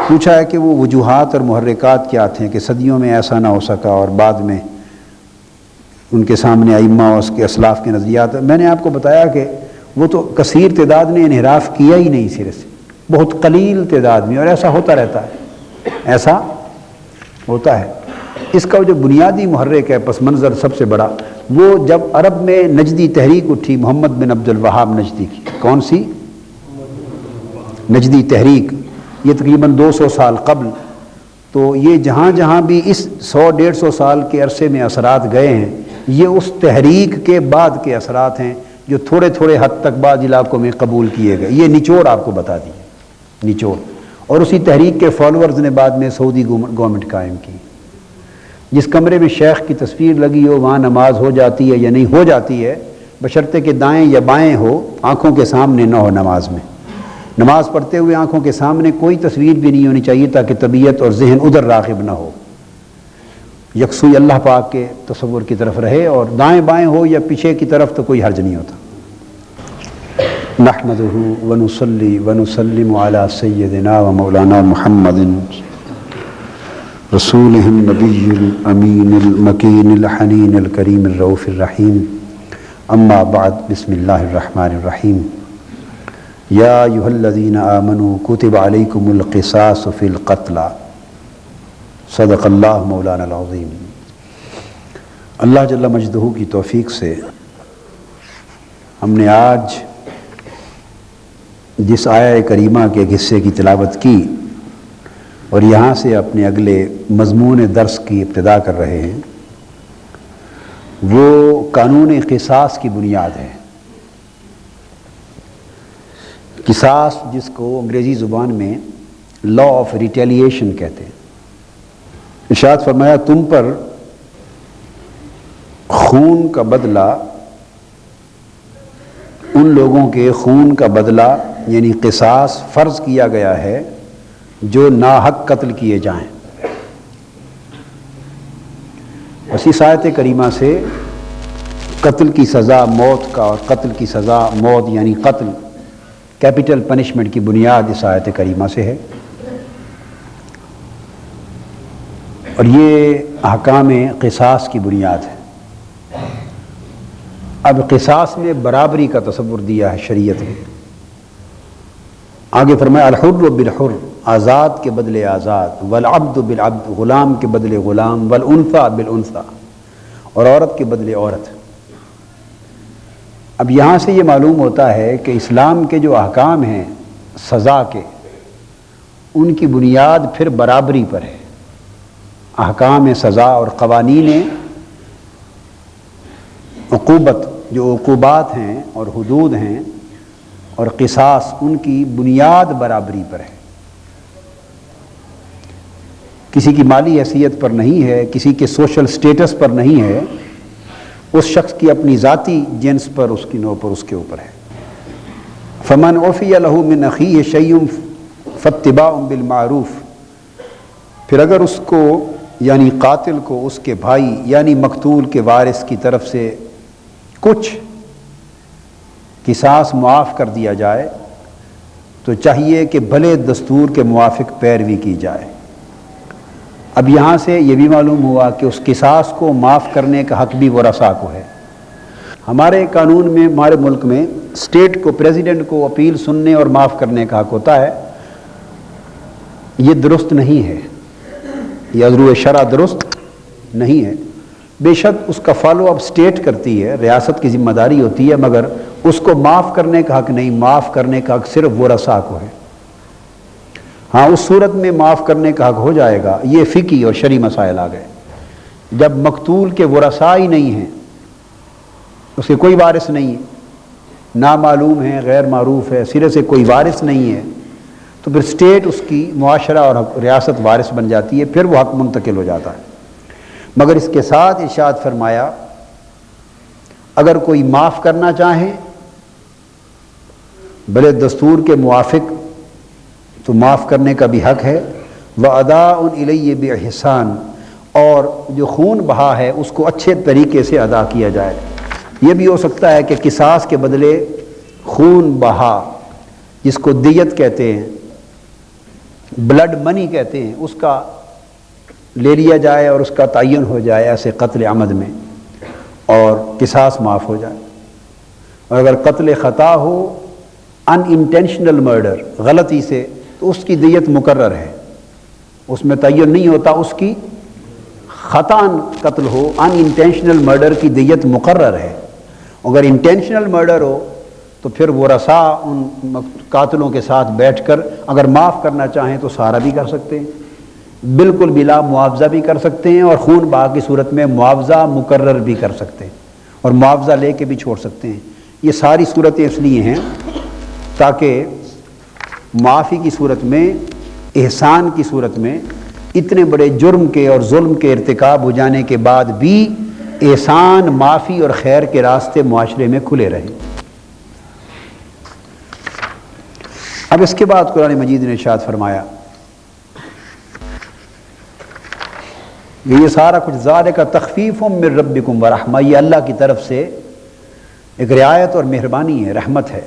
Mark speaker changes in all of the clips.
Speaker 1: پوچھا ہے کہ وہ وجوہات اور محرکات کیا تھے کہ صدیوں میں ایسا نہ ہو سکا اور بعد میں ان کے سامنے ائمہ اور اس کے اسلاف کے نظریات. میں نے آپ کو بتایا کہ وہ تو کثیر تعداد نے انحراف کیا ہی نہیں سرے سے، بہت قلیل تعداد میں، اور ایسا ہوتا رہتا ہے، ایسا ہوتا ہے. اس کا جو بنیادی محرک ہے پس منظر سب سے بڑا، وہ جب عرب میں نجدی تحریک اٹھی محمد بن عبد الوہاب نجدی کی. کون سی نجدی تحریک؟ یہ تقریباً 200 سال قبل. تو یہ جہاں جہاں بھی اس 100-150 سال کے عرصے میں اثرات گئے ہیں، یہ اس تحریک کے بعد کے اثرات ہیں جو تھوڑے تھوڑے حد تک بعض علاقوں میں قبول کیے گئے. یہ نچوڑ آپ کو بتا دی، نچوڑ. اور اسی تحریک کے فالوورز نے بعد میں سعودی گورنمنٹ قائم کی. جس کمرے میں شیخ کی تصویر لگی ہو وہاں نماز ہو جاتی ہے یا نہیں ہو جاتی ہے، بشرطے کہ دائیں یا بائیں ہو، آنکھوں کے سامنے نہ ہو. نماز میں نماز پڑھتے ہوئے آنکھوں کے سامنے کوئی تصویر بھی نہیں ہونی چاہیے تاکہ طبیعت اور ذہن ادھر راغب نہ ہو، یکسوئی اللہ پاک کے تصور کی طرف رہے. اور دائیں بائیں ہو یا پیچھے کی طرف تو کوئی حرج نہیں ہوتا. نحمدہ ونصلی ونسلم علی سیدنا و مولانا محمد رسولہ النبی الامین المکین الحنین الکریم الرؤوف الرحیم. اما بعد، بسم اللہ الرحمن الرحیم. یا ایھا الذین آمنوا کتب علیکم القصاص فی القتلی. صدق اللہ مولانا العظیم. اللہ جل مجدہ کی توفیق سے ہم نے آج جس آیہ کریمہ کے ایک حصے کی تلاوت کی اور یہاں سے اپنے اگلے مضمون درس کی ابتدا کر رہے ہیں، وہ قانون قصاص کی بنیاد ہے. قصاص جس کو انگریزی زبان میں لا آف ریٹیلیشن کہتے ہیں. ارشاد فرمایا تم پر خون کا بدلہ، ان لوگوں کے خون کا بدلہ یعنی قصاص فرض کیا گیا ہے جو ناحق قتل کیے جائیں. اسی آیت کریمہ سے قتل کی سزا موت کا، اور قتل کی سزا موت یعنی قتل کیپٹل پنشمنٹ کی بنیاد اس آیت کریمہ سے ہے. اور یہ احکام قصاص کی بنیاد ہے. اب قصاص میں برابری کا تصور دیا ہے شریعت میں. آگے فرمایا الحر بالحر، آزاد کے بدلے آزاد، والعبد بالعبد، غلام کے بدلے غلام، والانثى بالانثى، اور عورت کے بدلے عورت. اب یہاں سے یہ معلوم ہوتا ہے کہ اسلام کے جو احکام ہیں سزا کے، ان کی بنیاد پھر برابری پر ہے. احکام سزا اور قوانین عقوبت، جو عقوبات ہیں اور حدود ہیں اور قصاص، ان کی بنیاد برابری پر ہے. کسی کی مالی حیثیت پر نہیں ہے، کسی کے سوشل سٹیٹس پر نہیں ہے، اس شخص کی اپنی ذاتی جنس پر، اس کی نوع پر، اس کے اوپر ہے. فمن عفی لہ من اخیہ شیء فاتباع بالمعروف. پھر اگر اس کو یعنی قاتل کو اس کے بھائی یعنی مقتول کے وارث کی طرف سے کچھ قصاص معاف کر دیا جائے تو چاہیے کہ بھلے دستور کے موافق پیروی کی جائے. اب یہاں سے یہ بھی معلوم ہوا کہ اس قصاص کو معاف کرنے کا حق بھی ورثاء کو ہے. ہمارے قانون میں، ہمارے ملک میں اسٹیٹ کو، پریزیڈنٹ کو اپیل سننے اور معاف کرنے کا حق ہوتا ہے. یہ درست نہیں ہے، یہ از روئے شرع درست نہیں ہے. بے شک اس کا فالو اپ اسٹیٹ کرتی ہے، ریاست کی ذمہ داری ہوتی ہے، مگر اس کو معاف کرنے کا حق نہیں. معاف کرنے کا حق صرف ورثاء کو ہے. ہاں اس صورت میں معاف کرنے کا حق ہو جائے گا. یہ فقہی اور شرعی مسائل آ گئے. جب مقتول کے ورثاء ہی نہیں ہیں، اس کے کوئی وارث نہیں ہے، نامعلوم ہے، غیر معروف ہے، سرے سے کوئی وارث نہیں ہے، تو پھر اسٹیٹ اس کی معاشرہ اور ریاست وارث بن جاتی ہے، پھر وہ حق منتقل ہو جاتا ہے. مگر اس کے ساتھ ارشاد فرمایا اگر کوئی معاف کرنا چاہے بھلے دستور کے موافق تو معاف کرنے کا بھی حق ہے. وَأَدَاءٌ إِلَيَّ بِإِحْسَانٍ، اور جو خون بہا ہے اس کو اچھے طریقے سے ادا کیا جائے. یہ بھی ہو سکتا ہے کہ قصاص کے بدلے خون بہا، جس کو دیت کہتے ہیں، بلڈ منی کہتے ہیں، اس کا لے لیا جائے اور اس کا تعین ہو جائے ایسے قتل عمد میں، اور قصاص معاف ہو جائے۔ اور اگر قتل خطا ہو، ان انٹینشنل مرڈر، غلطی سے، تو اس کی دیت مقرر ہے، اس میں تعین نہیں ہوتا، اس کی خطاً قتل ہو، ان انٹینشنل مرڈر کی دیت مقرر ہے۔ اگر انٹینشنل مرڈر ہو تو پھر ورثاء ان قاتلوں کے ساتھ بیٹھ کر اگر معاف کرنا چاہیں تو سارا بھی کر سکتے ہیں، بالکل بلا معاوضہ بھی کر سکتے ہیں، اور خون بہا کی صورت میں معاوضہ مقرر بھی کر سکتے ہیں، اور معاوضہ لے کے بھی چھوڑ سکتے ہیں۔ یہ ساری صورتیں اس لیے ہیں تاکہ معافی کی صورت میں، احسان کی صورت میں، اتنے بڑے جرم کے اور ظلم کے ارتکاب ہو جانے کے بعد بھی احسان، معافی اور خیر کے راستے معاشرے میں کھلے رہیں۔ اب اس کے بعد قرآن مجید نے ارشاد فرمایا، یہ سارا کچھ ذالک تخفیف من ربکم ورحمہ، یہ اللہ کی طرف سے ایک رعایت اور مہربانی ہے، رحمت ہے۔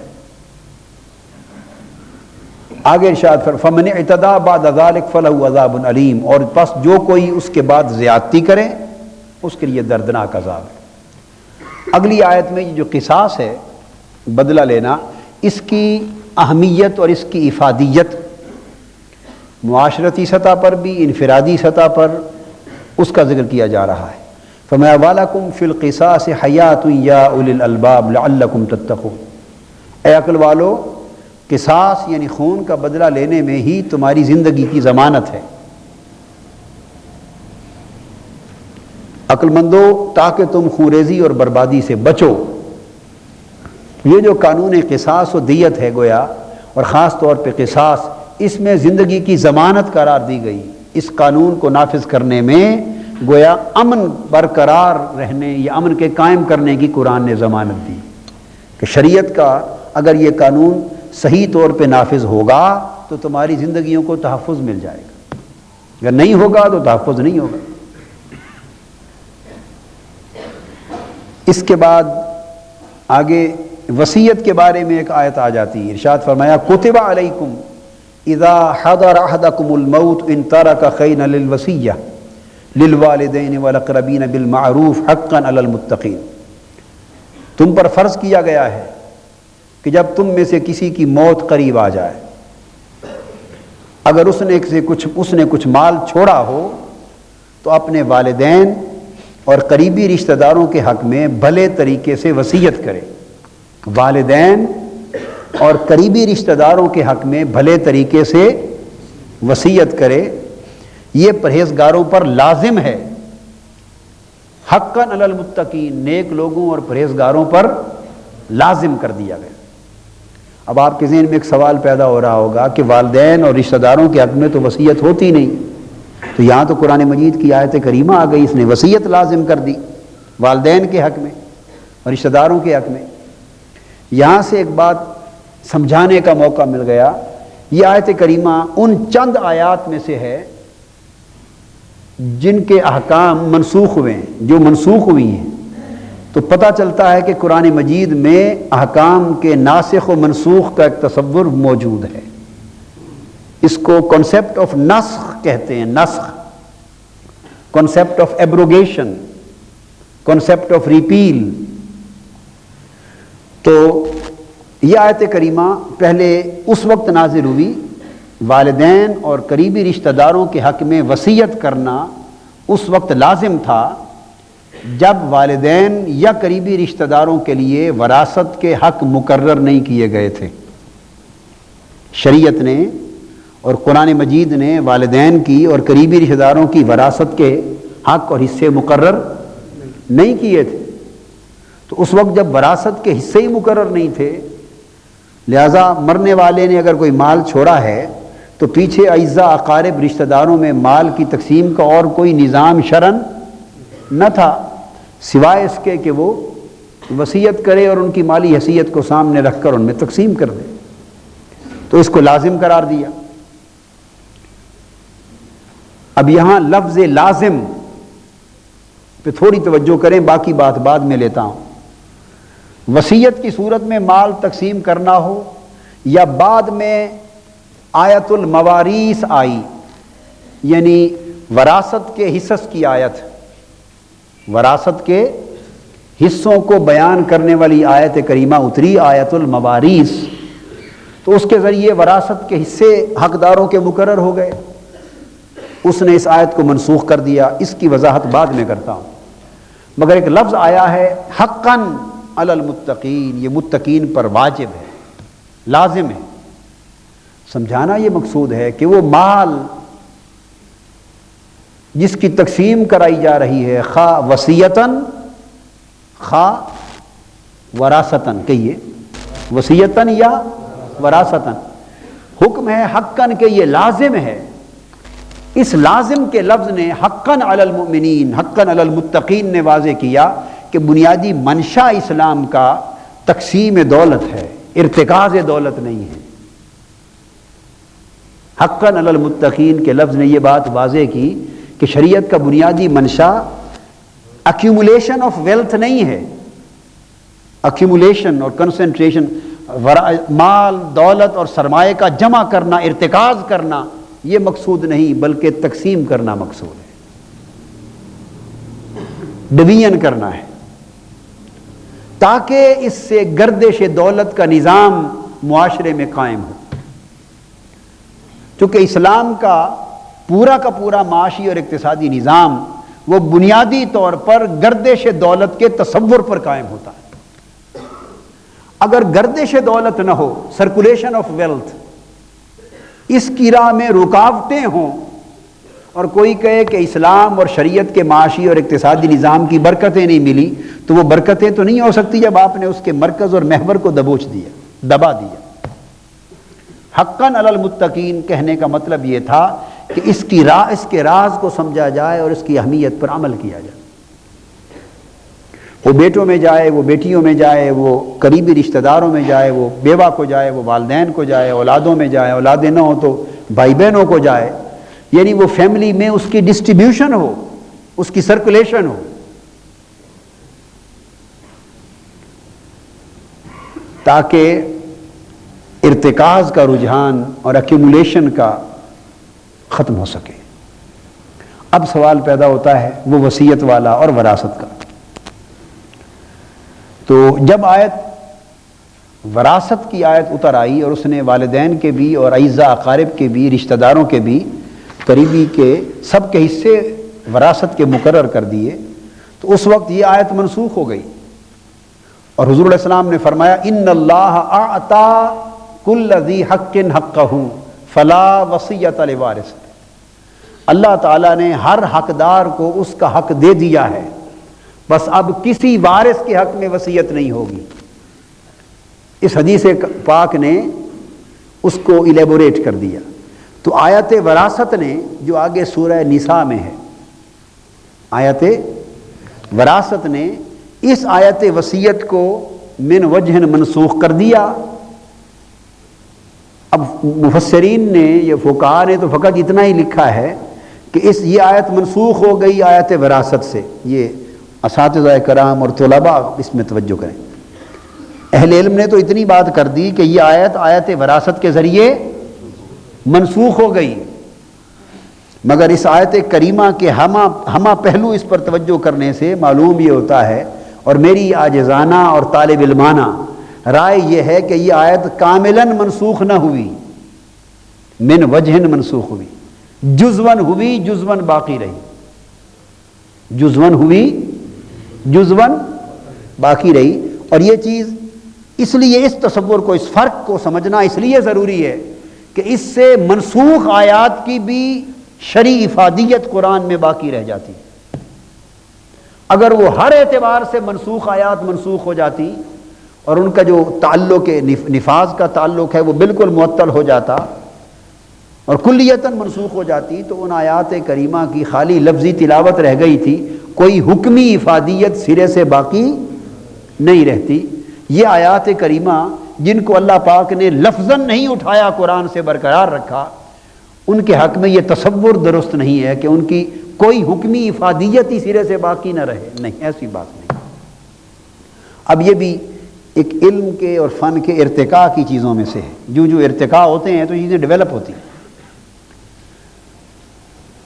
Speaker 1: آگے ارشاد فمن اعتدی بعد ذلک فلہ عذاب علیم، اور پس جو کوئی اس کے بعد زیادتی کرے اس کے لیے دردناک عذاب ہے۔ اگلی آیت میں یہ جو قصاص ہے، بدلہ لینا، اس کی اہمیت اور اس کی افادیت معاشرتی سطح پر بھی، انفرادی سطح پر اس کا ذکر کیا جا رہا ہے۔ فَمَا وَلَكُمْ فِي الْقِصَاصِ حَيَاةٌ يَا أُولِي الْأَلْبَابِ لَعَلَّكُمْ تَتَّقُونَ، اے عقل والو، قصاص یعنی خون کا بدلہ لینے میں ہی تمہاری زندگی کی ضمانت ہے، عقل مندو، تاکہ تم خونریزی اور بربادی سے بچو۔ یہ جو قانون قصاص و دیت ہے گویا، اور خاص طور پہ قصاص، اس میں زندگی کی ضمانت قرار دی گئی۔ اس قانون کو نافذ کرنے میں گویا امن برقرار رہنے یا امن کے قائم کرنے کی قرآن نے ضمانت دی کہ شریعت کا اگر یہ قانون صحیح طور پہ نافذ ہوگا تو تمہاری زندگیوں کو تحفظ مل جائے گا، اگر نہیں ہوگا تو تحفظ نہیں ہوگا۔ اس کے بعد آگے وصیت کے بارے میں ایک آیت آ جاتی ہے، ارشاد فرمایا کتب علیکم اذا حضر احدکم الموت ان ترک خیرا للوصیہ للوالدین والاقربین بالمعروف حقا علی المتقین، تم پر فرض کیا گیا ہے کہ جب تم میں سے کسی کی موت قریب آ جائے، اگر اس نے کچھ مال چھوڑا ہو تو اپنے والدین اور قریبی رشتہ داروں کے حق میں بھلے طریقے سے وصیت کرے، والدین اور قریبی رشتہ داروں کے حق میں بھلے طریقے سے وصیت کرے، یہ پرہیزگاروں پر لازم ہے، حقا علی المتقین، نیک لوگوں اور پرہیزگاروں پر لازم کر دیا گیا۔ اب آپ کے ذہن میں ایک سوال پیدا ہو رہا ہوگا کہ والدین اور رشتہ داروں کے حق میں تو وصیت ہوتی نہیں، تو یہاں تو قرآن مجید کی آیت کریمہ آ گئی، اس نے وصیت لازم کر دی والدین کے حق میں اور رشتہ داروں کے حق میں۔ یہاں سے ایک بات سمجھانے کا موقع مل گیا، یہ آیت کریمہ ان چند آیات میں سے ہے جن کے احکام منسوخ ہوئے ہیں، جو منسوخ ہوئی ہیں، تو پتہ چلتا ہے کہ قرآن مجید میں احکام کے ناسخ و منسوخ کا ایک تصور موجود ہے۔ اس کو کنسیپٹ آف نسخ کہتے ہیں، نسخ، concept of abrogation, concept of repeal. تو یہ آیت کریمہ پہلے اس وقت نازل ہوئی، والدین اور قریبی رشتہ داروں کے حق میں وصیت کرنا اس وقت لازم تھا جب والدین یا قریبی رشتہ داروں کے لیے وراثت کے حق مقرر نہیں کیے گئے تھے۔ شریعت نے اور قرآن مجید نے والدین کی اور قریبی رشتہ داروں کی وراثت کے حق اور حصے مقرر نہیں کیے تھے، تو اس وقت جب وراثت کے حصے ہی مقرر نہیں تھے، لہذا مرنے والے نے اگر کوئی مال چھوڑا ہے تو پیچھے اعزاء اقارب رشتہ داروں میں مال کی تقسیم کا اور کوئی نظام شرعن نہ تھا سوائے اس کے کہ وہ وصیت کرے اور ان کی مالی حیثیت کو سامنے رکھ کر ان میں تقسیم کر دے، تو اس کو لازم قرار دیا۔ اب یہاں لفظ لازم پہ تھوڑی توجہ کریں، باقی بات بعد میں لیتا ہوں۔ وصیت کی صورت میں مال تقسیم کرنا ہو یا بعد میں آیت المواریث آئی، یعنی وراثت کے حصص کی آیت، وراثت کے حصوں کو بیان کرنے والی آیت کریمہ اتری، آیت المواریث۔ تو اس کے ذریعے وراثت کے حصے حقداروں کے مقرر ہو گئے، اس نے اس آیت کو منسوخ کر دیا۔ اس کی وضاحت بعد میں کرتا ہوں، مگر ایک لفظ آیا ہے حقاً علی المتقین، یہ متقین پر واجب ہے، لازم ہے۔ سمجھانا یہ مقصود ہے کہ وہ مال جس کی تقسیم کرائی جا رہی ہے، خواہ وصیتاً خواہ وراثتاً، کہیے وصیتاً یا وراثتاً، حکم ہے حقاً کہ یہ لازم ہے۔ اس لازم کے لفظ نے حقاً علی المؤمنین، حقاً علی المتقین نے واضح کیا کہ بنیادی منشا اسلام کا تقسیم دولت ہے، ارتکاز دولت نہیں ہے۔ حقاً علی المتقین کے لفظ نے یہ بات واضح کی کہ شریعت کا بنیادی منشا ایکیومولیشن آف ویلتھ نہیں ہے، ایکیومولیشن اور کنسنٹریشن، مال دولت اور سرمایہ کا جمع کرنا، ارتکاز کرنا، یہ مقصود نہیں، بلکہ تقسیم کرنا مقصود ہے، ڈویژن کرنا ہے، تاکہ اس سے گردش دولت کا نظام معاشرے میں قائم ہو۔ چونکہ اسلام کا پورا معاشی اور اقتصادی نظام وہ بنیادی طور پر گردش دولت کے تصور پر قائم ہوتا ہے۔ اگر گردش دولت نہ ہو، سرکولیشن آف ویلتھ، اس کی راہ میں رکاوٹیں ہوں، اور کوئی کہے کہ اسلام اور شریعت کے معاشی اور اقتصادی نظام کی برکتیں نہیں ملی، تو وہ برکتیں تو نہیں ہو سکتی جب آپ نے اس کے مرکز اور محور کو دبا دیا۔ حقاً علی المتقین کہنے کا مطلب یہ تھا کہ اس کے راز کو سمجھا جائے اور اس کی اہمیت پر عمل کیا جائے۔ وہ بیٹوں میں جائے، وہ بیٹیوں میں جائے، وہ قریبی رشتہ داروں میں جائے، وہ بیوہ کو جائے، وہ والدین کو جائے، اولادوں میں جائے، اولادیں نہ ہوں تو بھائی بہنوں کو جائے، یعنی وہ فیملی میں اس کی ڈسٹریبیوشن ہو، اس کی سرکولیشن ہو۔ تاکہ ارتکاز کا رجحان اور ایکیومولیشن کا ختم ہو سکے۔ اب سوال پیدا ہوتا ہے وہ وصیت والا اور وراثت کا۔ تو جب وراثت کی آیت اتر آئی اور اس نے والدین کے بھی اور اعزاء اقارب کے بھی، رشتہ داروں کے بھی، قریبی کے سب کے حصے وراثت کے مقرر کر دیے، تو اس وقت یہ آیت منسوخ ہو گئی، اور حضور علیہ السلام نے فرمایا ان اللہ اعطا کل ذی حق حقہ فلا وصیۃ لوارث۔ اللہ تعالیٰ نے ہر حقدار کو اس کا حق دے دیا ہے، بس اب کسی وارث کے حق میں وصیت نہیں ہوگی۔ اس حدیث پاک نے اس کو الیبوریٹ کر دیا۔ تو آیت وراثت نے جو آگے سورہ نساء میں ہے، آیت وراثت نے اس آیت وصیت کو من وجہ منسوخ کر دیا۔ اب مفسرین نے، یہ فقہاء نے تو فقط اتنا ہی لکھا ہے کہ یہ آیت منسوخ ہو گئی آیت وراثت سے۔ یہ اساتذہ کرام اور طلباء اس میں توجہ کریں۔ اہل علم نے تو اتنی بات کر دی کہ یہ آیت وراثت کے ذریعے منسوخ ہو گئی، مگر اس آیت کریمہ کے ہمہ پہلو اس پر توجہ کرنے سے معلوم یہ ہوتا ہے، اور میری عاجزانہ اور طالب علمانہ رائے یہ ہے کہ یہ آیت کاملاً منسوخ نہ ہوئی، من وجہ منسوخ ہوئی، جزون ہوئی، جزون باقی رہی، جزون ہوئی، جزون باقی رہی۔ اور یہ چیز اس لیے، اس تصور کو، اس فرق کو سمجھنا اس لیے ضروری ہے کہ اس سے منسوخ آیات کی بھی شرعی افادیت قرآن میں باقی رہ جاتی۔ اگر وہ ہر اعتبار سے منسوخ آیات منسوخ ہو جاتی اور ان کا جو تعلق نفاذ کا تعلق ہے وہ بالکل معطل ہو جاتا اور کلیتاً منسوخ ہو جاتی، تو ان آیات کریمہ کی خالی لفظی تلاوت رہ گئی تھی، کوئی حکمی افادیت سرے سے باقی نہیں رہتی۔ یہ آیات کریمہ جن کو اللہ پاک نے لفظاً نہیں اٹھایا، قرآن سے برقرار رکھا، ان کے حق میں یہ تصور درست نہیں ہے کہ ان کی کوئی حکمی افادیت ہی سرے سے باقی نہ رہے، نہیں، ایسی بات نہیں۔ اب یہ بھی ایک علم کے اور فن کے ارتقاء کی چیزوں میں سے ہے. جو جو ارتقاء ہوتے ہیں تو چیزیں ڈیولپ ہوتی ہیں.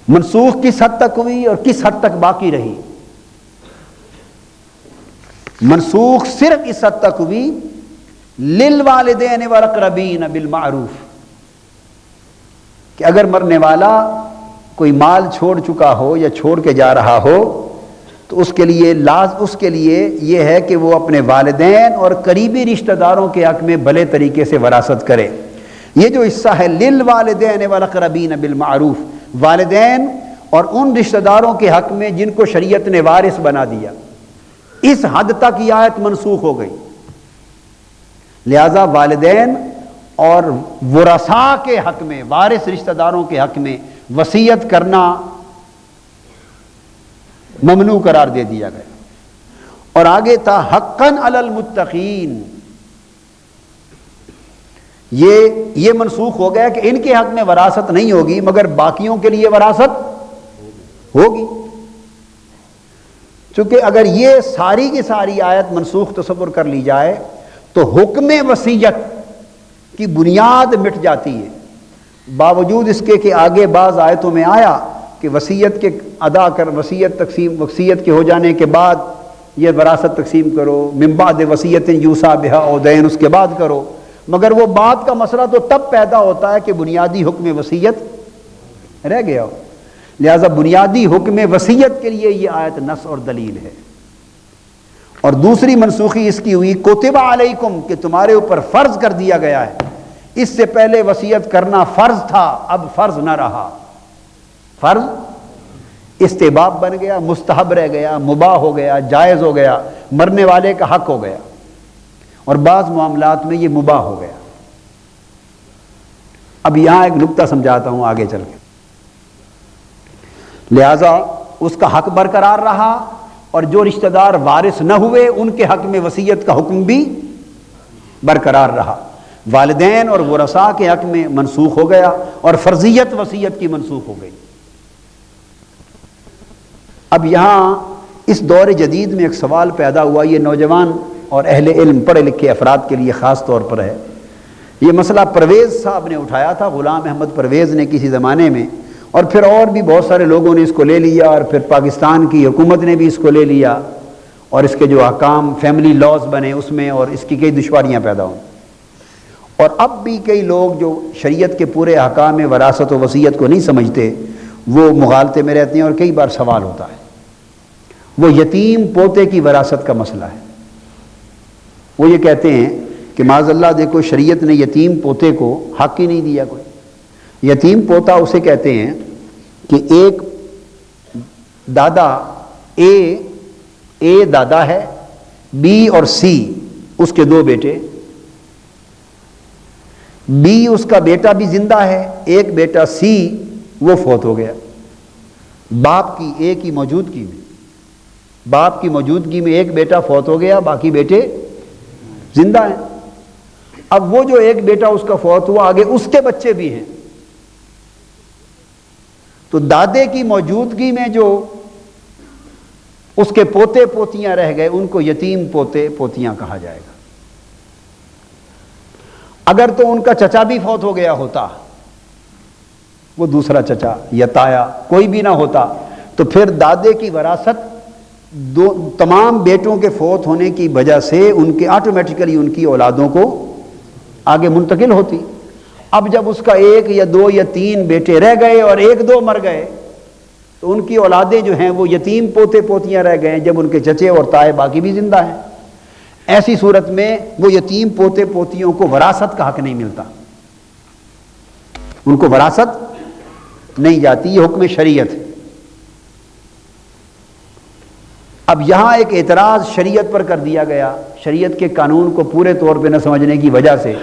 Speaker 1: منسوخ کس حد تک ہوئی اور کس حد تک باقی رہی؟ منسوخ صرف اس حد تک ہوئی للوالدین والاقربین بالمعروف، کہ اگر مرنے والا کوئی مال چھوڑ چکا ہو یا چھوڑ کے جا رہا ہو تو اس کے لیے یہ ہے کہ وہ اپنے والدین اور قریبی رشتہ داروں کے حق میں بھلے طریقے سے وراثت کرے. یہ جو حصہ ہے للوالدین والاقربین بالمعروف، والدین اور ان رشتہ داروں کے حق میں جن کو شریعت نے وارث بنا دیا، اس حد تک یہ آیت منسوخ ہو گئی. لہذا والدین اور ورثاء کے حق میں، وارث رشتہ داروں کے حق میں وصیت کرنا ممنوع قرار دے دیا گیا. اور آگے تھا حقاً علی المتقین، یہ منسوخ ہو گیا کہ ان کے حق میں وراثت نہیں ہوگی مگر باقیوں کے لیے وراثت ہوگی. چونکہ اگر یہ ساری کی ساری آیت منسوخ تصور کر لی جائے تو حکم وصیت کی بنیاد مٹ جاتی ہے، باوجود اس کے کہ آگے بعض آیتوں میں آیا کہ وصیت کے ادا کر، وصیت کے ہو جانے کے بعد یہ وراثت تقسیم کرو، من بعد وصیت یوصی بہا او دین، اس کے بعد کرو. مگر وہ بات کا مسئلہ تو تب پیدا ہوتا ہے کہ بنیادی حکم وصیت رہ گیا ہو. لہذا بنیادی حکم وصیت کے لیے یہ آیت نص اور دلیل ہے. اور دوسری منسوخی اس کی ہوئی کتب علیکم، کہ تمہارے اوپر فرض کر دیا گیا ہے. اس سے پہلے وصیت کرنا فرض تھا، اب فرض نہ رہا. فرض استحباب بن گیا، مستحب رہ گیا، مباح ہو گیا، جائز ہو گیا، مرنے والے کا حق ہو گیا. اور بعض معاملات میں یہ مباح ہو گیا. اب یہاں ایک نکتہ سمجھاتا ہوں آگے چل کے. لہذا اس کا حق برقرار رہا اور جو رشتہ دار وارث نہ ہوئے ان کے حق میں وصیت کا حکم بھی برقرار رہا. والدین اور ورثاء کے حق میں منسوخ ہو گیا اور فرضیت وصیت کی منسوخ ہو گئی. اب یہاں اس دور جدید میں ایک سوال پیدا ہوا، یہ نوجوان اور اہل علم پڑھے لکھے افراد کے لیے خاص طور پر ہے. یہ مسئلہ پرویز صاحب نے اٹھایا تھا، غلام احمد پرویز نے کسی زمانے میں، اور پھر اور بھی بہت سارے لوگوں نے اس کو لے لیا، اور پھر پاکستان کی حکومت نے بھی اس کو لے لیا، اور اس کے جو احکام فیملی لاز بنے اس میں، اور اس کی کئی دشواریاں پیدا ہوں. اور اب بھی کئی لوگ جو شریعت کے پورے احکام وراثت و وصیت کو نہیں سمجھتے وہ مغالطے میں رہتے ہیں. اور کئی بار سوال ہوتا ہے، وہ یتیم پوتے کی وراثت کا مسئلہ ہے. وہ یہ کہتے ہیں کہ معاذ اللہ دیکھو شریعت نے یتیم پوتے کو حق ہی نہیں دیا کوئی. یتیم پوتا اسے کہتے ہیں کہ ایک دادا اے دادا ہے، بی اور سی اس کے دو بیٹے. بی اس کا بیٹا بھی زندہ ہے، ایک بیٹا سی وہ فوت ہو گیا باپ کی ایک ہی موجودگی میں. باپ کی موجودگی میں ایک بیٹا فوت ہو گیا، باقی بیٹے زندہ ہیں. اب وہ جو ایک بیٹا اس کا فوت ہوا، آگے اس کے بچے بھی ہیں، تو دادے کی موجودگی میں جو اس کے پوتے پوتیاں رہ گئے ان کو یتیم پوتے پوتیاں کہا جائے گا. اگر تو ان کا چچا بھی فوت ہو گیا ہوتا، وہ دوسرا چچا یا تایا کوئی بھی نہ ہوتا، تو پھر دادے کی وراثت تمام بیٹوں کے فوت ہونے کی وجہ سے ان کے آٹومیٹیکلی ان کی اولادوں کو آگے منتقل ہوتی. اب جب اس کا ایک یا دو یا تین بیٹے رہ گئے اور ایک دو مر گئے تو ان کی اولادیں جو ہیں وہ یتیم پوتے پوتیاں رہ گئے جب ان کے چچے اور تائے باقی بھی زندہ ہیں. ایسی صورت میں وہ یتیم پوتے پوتیوں کو وراثت کا حق نہیں ملتا، ان کو وراثت نہیں جاتی. یہ حکم شریعت ہے. اب یہاں ایک اعتراض شریعت پر کر دیا گیا، شریعت کے قانون کو پورے طور پہ نہ سمجھنے کی وجہ سے،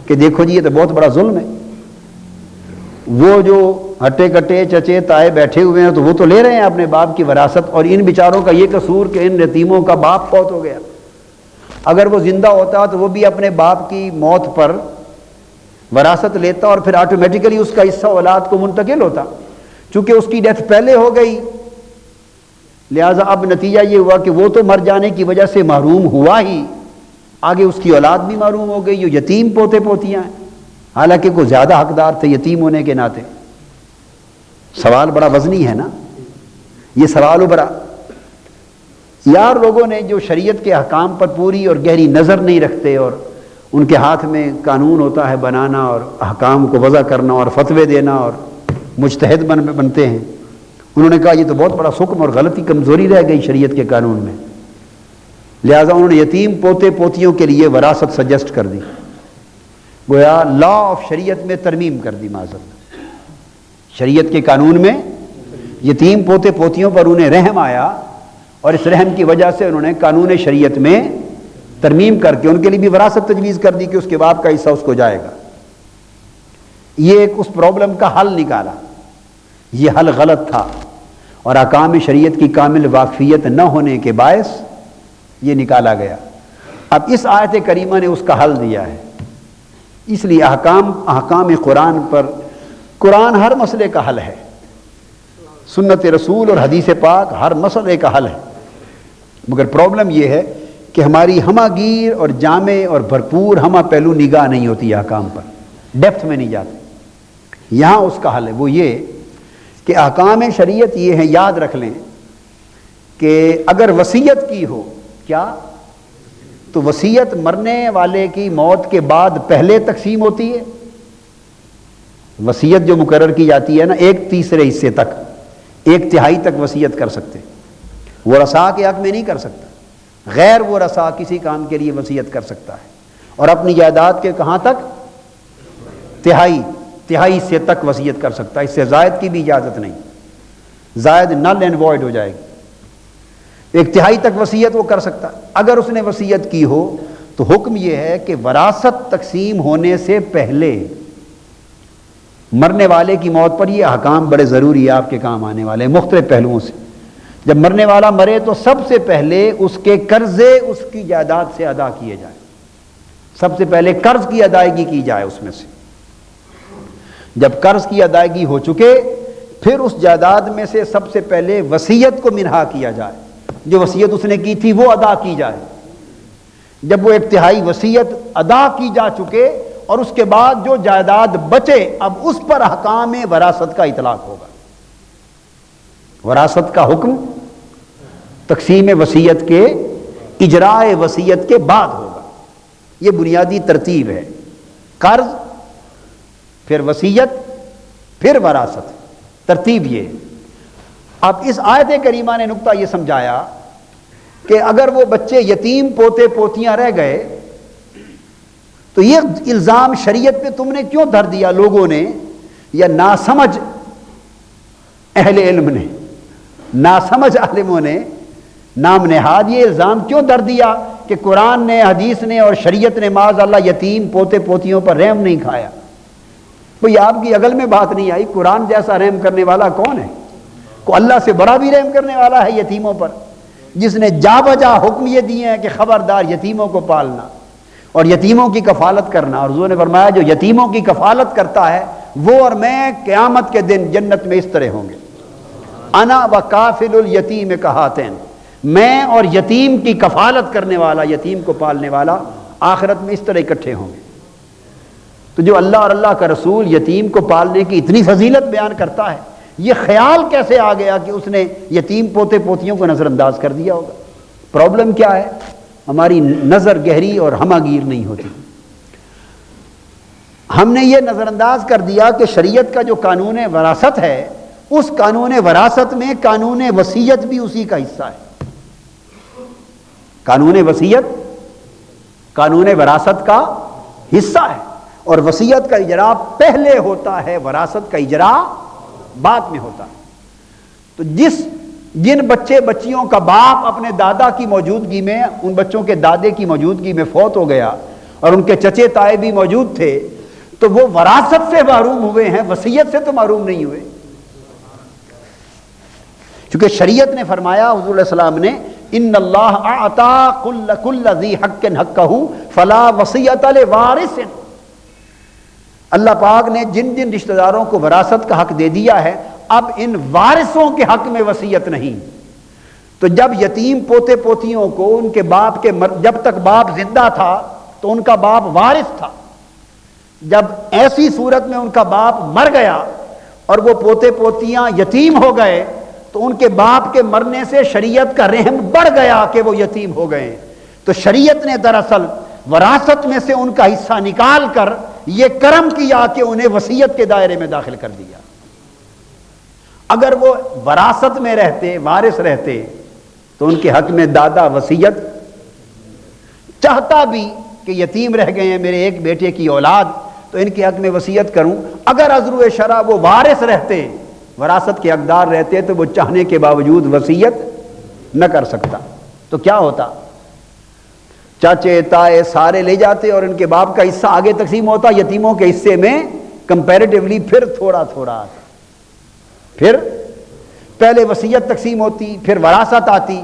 Speaker 1: کہ دیکھو جی یہ تو بہت بڑا ظلم ہے. وہ جو ہٹے کٹے چچے تائے بیٹھے ہوئے ہیں تو وہ تو لے رہے ہیں اپنے باپ کی وراثت، اور ان بیچاروں کا یہ قصور کہ ان یتیموں کا باپ فوت ہو گیا. اگر وہ زندہ ہوتا تو وہ بھی اپنے باپ کی موت پر وراثت لیتا اور پھر آٹومیٹیکلی اس کا حصہ اولاد کو منتقل ہوتا. چونکہ اس کی ڈیتھ پہلے ہو گئی، لہذا اب نتیجہ یہ ہوا کہ وہ تو مر جانے کی وجہ سے محروم ہوا ہی، آگے اس کی اولاد بھی معروم ہو گئی، جو یتیم پوتے پوتیاں ہیں، حالانکہ کوئی زیادہ حقدار تھے یتیم ہونے کے ناطے۔ سوال بڑا وزنی ہے نا یہ سوال ابھرا۔ یار لوگوں نے جو شریعت کے احکام پر پوری اور گہری نظر نہیں رکھتے اور ان کے ہاتھ میں قانون ہوتا ہے بنانا اور احکام کو وضع کرنا اور فتوے دینا اور مجتہد بنتے ہیں، انہوں نے کہا یہ تو بہت بڑا سکم اور غلطی کمزوری رہ گئی شریعت کے قانون میں، لہٰذا انہوں نے یتیم پوتے پوتیوں کے لیے وراثت سجیسٹ کر دی، گویا لا آف شریعت میں ترمیم کر دی۔ معذرت، شریعت کے قانون میں یتیم پوتے پوتیوں پر انہیں رحم آیا اور اس رحم کی وجہ سے انہوں نے قانون شریعت میں ترمیم کر کے ان کے لیے بھی وراثت تجویز کر دی کہ اس کے باپ کا حصہ اس کو جائے گا۔ یہ ایک اس پرابلم کا حل نکالا، یہ حل غلط تھا اور احکام شریعت کی کامل واقفیت نہ ہونے کے باعث یہ نکالا گیا۔ اب اس آیت کریمہ نے اس کا حل دیا ہے، اس لیے احکام قرآن پر، قرآن ہر مسئلے کا حل ہے، سنت رسول اور حدیث پاک ہر مسئلے کا حل ہے، مگر پرابلم یہ ہے کہ ہماری ہمہ گیر اور جامع اور بھرپور ہمہ پہلو نگاہ نہیں ہوتی احکام پر، ڈیپتھ میں نہیں جاتے۔ یہاں اس کا حل ہے، وہ یہ کہ احکام شریعت یہ ہیں، یاد رکھ لیں کہ اگر وصیت کی ہو، کیا تو وصیت مرنے والے کی موت کے بعد پہلے تقسیم ہوتی ہے۔ وصیت جو مقرر کی جاتی ہے نا، 1/3 حصے تک، 1/3 تک وصیت کر سکتے، ورثاء کے حق میں نہیں کر سکتا، غیر ورثاء کسی کام کے لیے وصیت کر سکتا ہے، اور اپنی جائیداد کے کہاں تک، تہائی حصے تک وصیت کر سکتا ہے، اس سے زائد کی بھی اجازت نہیں، زائد نل اینڈ وائڈ ہو جائے گی، 1/3 تک وصیت وہ کر سکتا ہے۔ اگر اس نے وصیت کی ہو تو حکم یہ ہے کہ وراثت تقسیم ہونے سے پہلے، مرنے والے کی موت پر یہ احکام بڑے ضروری ہے، آپ کے کام آنے والے ہیں مختلف پہلوؤں سے۔ جب مرنے والا مرے تو سب سے پہلے اس کے قرضے اس کی جائیداد سے ادا کیے جائیں، سب سے پہلے قرض کی ادائیگی کی جائے اس میں سے۔ جب قرض کی ادائیگی ہو چکے پھر اس جائیداد میں سے سب سے پہلے وصیت کو منہا کیا جائے، جو وصیت اس نے کی تھی وہ ادا کی جائے۔ جب وہ 1/3 وصیت ادا کی جا چکے اور اس کے بعد جو جائیداد بچے، اب اس پر احکام وراثت کا اطلاق ہوگا۔ وراثت کا حکم تقسیم وصیت کے، اجراء وصیت کے بعد ہوگا، یہ بنیادی ترتیب ہے، قرض پھر وصیت پھر وراثت، ترتیب یہ ہے۔ اب اس آیت کریمہ نے نقطہ یہ سمجھایا کہ اگر وہ بچے یتیم پوتے پوتیاں رہ گئے تو یہ الزام شریعت پہ تم نے کیوں دھر دیا، لوگوں نے یا ناسمجھ اہل علم نے، ناسمجھ عالموں نے نام نہاد یہ الزام کیوں دھر دیا کہ قرآن نے، حدیث نے اور شریعت نے معاذ اللہ یتیم پوتے پوتیوں پر رحم نہیں کھایا؟ بھئی آپ کی عقل میں بات نہیں آئی، قرآن جیسا رحم کرنے والا کون ہے؟ کو اللہ سے بڑا بھی رحم کرنے والا ہے یتیموں پر، جس نے جا بجا حکم یہ دیے ہیں کہ خبردار یتیموں کو پالنا اور یتیموں کی کفالت کرنا، اور حضور نے فرمایا جو یتیموں کی کفالت کرتا ہے وہ اور میں قیامت کے دن جنت میں اس طرح ہوں گے، انا وکافل الیتیم کہاتین، میں اور یتیم کی کفالت کرنے والا، یتیم کو پالنے والا آخرت میں اس طرح اکٹھے ہوں گے۔ تو جو اللہ اور اللہ کا رسول یتیم کو پالنے کی اتنی فضیلت بیان کرتا ہے، یہ خیال کیسے آ گیا کہ اس نے یتیم پوتے پوتیوں کو نظر انداز کر دیا ہوگا؟ پرابلم کیا ہے؟ ہماری نظر گہری اور ہمہ گیر نہیں ہوتی۔ ہم نے یہ نظر انداز کر دیا کہ شریعت کا جو قانون وراثت ہے، اس قانون وراثت میں قانون وصیت بھی اسی کا حصہ ہے۔ قانون وصیت قانون وراثت کا حصہ ہے، اور وصیت کا اجراء پہلے ہوتا ہے، وراثت کا اجراء بعد میں ہوتا ہے۔ تو جن بچے بچیوں کا باپ اپنے دادا کی موجودگی میں، ان بچوں کے دادے کی موجودگی میں فوت ہو گیا اور ان کے چچے تائے بھی موجود تھے، تو وہ وراثت سے محروم ہوئے ہیں، وصیت سے تو محروم نہیں ہوئے، چونکہ شریعت نے فرمایا، حضور علیہ السلام نے، ان اللہ اعطى كل ذی حق حقہ فلا وصیۃ لوارث۔ اللہ پاک نے جن جن رشتہ داروں کو وراثت کا حق دے دیا ہے، اب ان وارثوں کے حق میں وصیت نہیں۔ تو جب یتیم پوتے پوتیوں کو ان کے باپ کے جب تک باپ زندہ تھا تو ان کا باپ وارث تھا، جب ایسی صورت میں ان کا باپ مر گیا اور وہ پوتے پوتیاں یتیم ہو گئے تو ان کے باپ کے مرنے سے شریعت کا رحم بڑھ گیا کہ وہ یتیم ہو گئے، تو شریعت نے دراصل وراثت میں سے ان کا حصہ نکال کر یہ کرم کیا کہ انہیں وصیت کے دائرے میں داخل کر دیا۔ اگر وہ وراثت میں رہتے، وارث رہتے، تو ان کے حق میں دادا وصیت چاہتا بھی کہ یتیم رہ گئے ہیں میرے ایک بیٹے کی اولاد، تو ان کے حق میں وصیت کروں۔ اگر عذر شرع وہ وارث رہتے، وراثت کے حقدار رہتے، تو وہ چاہنے کے باوجود وصیت نہ کر سکتا، تو کیا ہوتا؟ چاچے تائے سارے لے جاتے اور ان کے باپ کا حصہ آگے تقسیم ہوتا، یتیموں کے حصے میں کمپیریٹیولی پھر تھوڑا تھوڑا آتا، پھر پہلے وصیت تقسیم ہوتی، پھر وراثت آتی،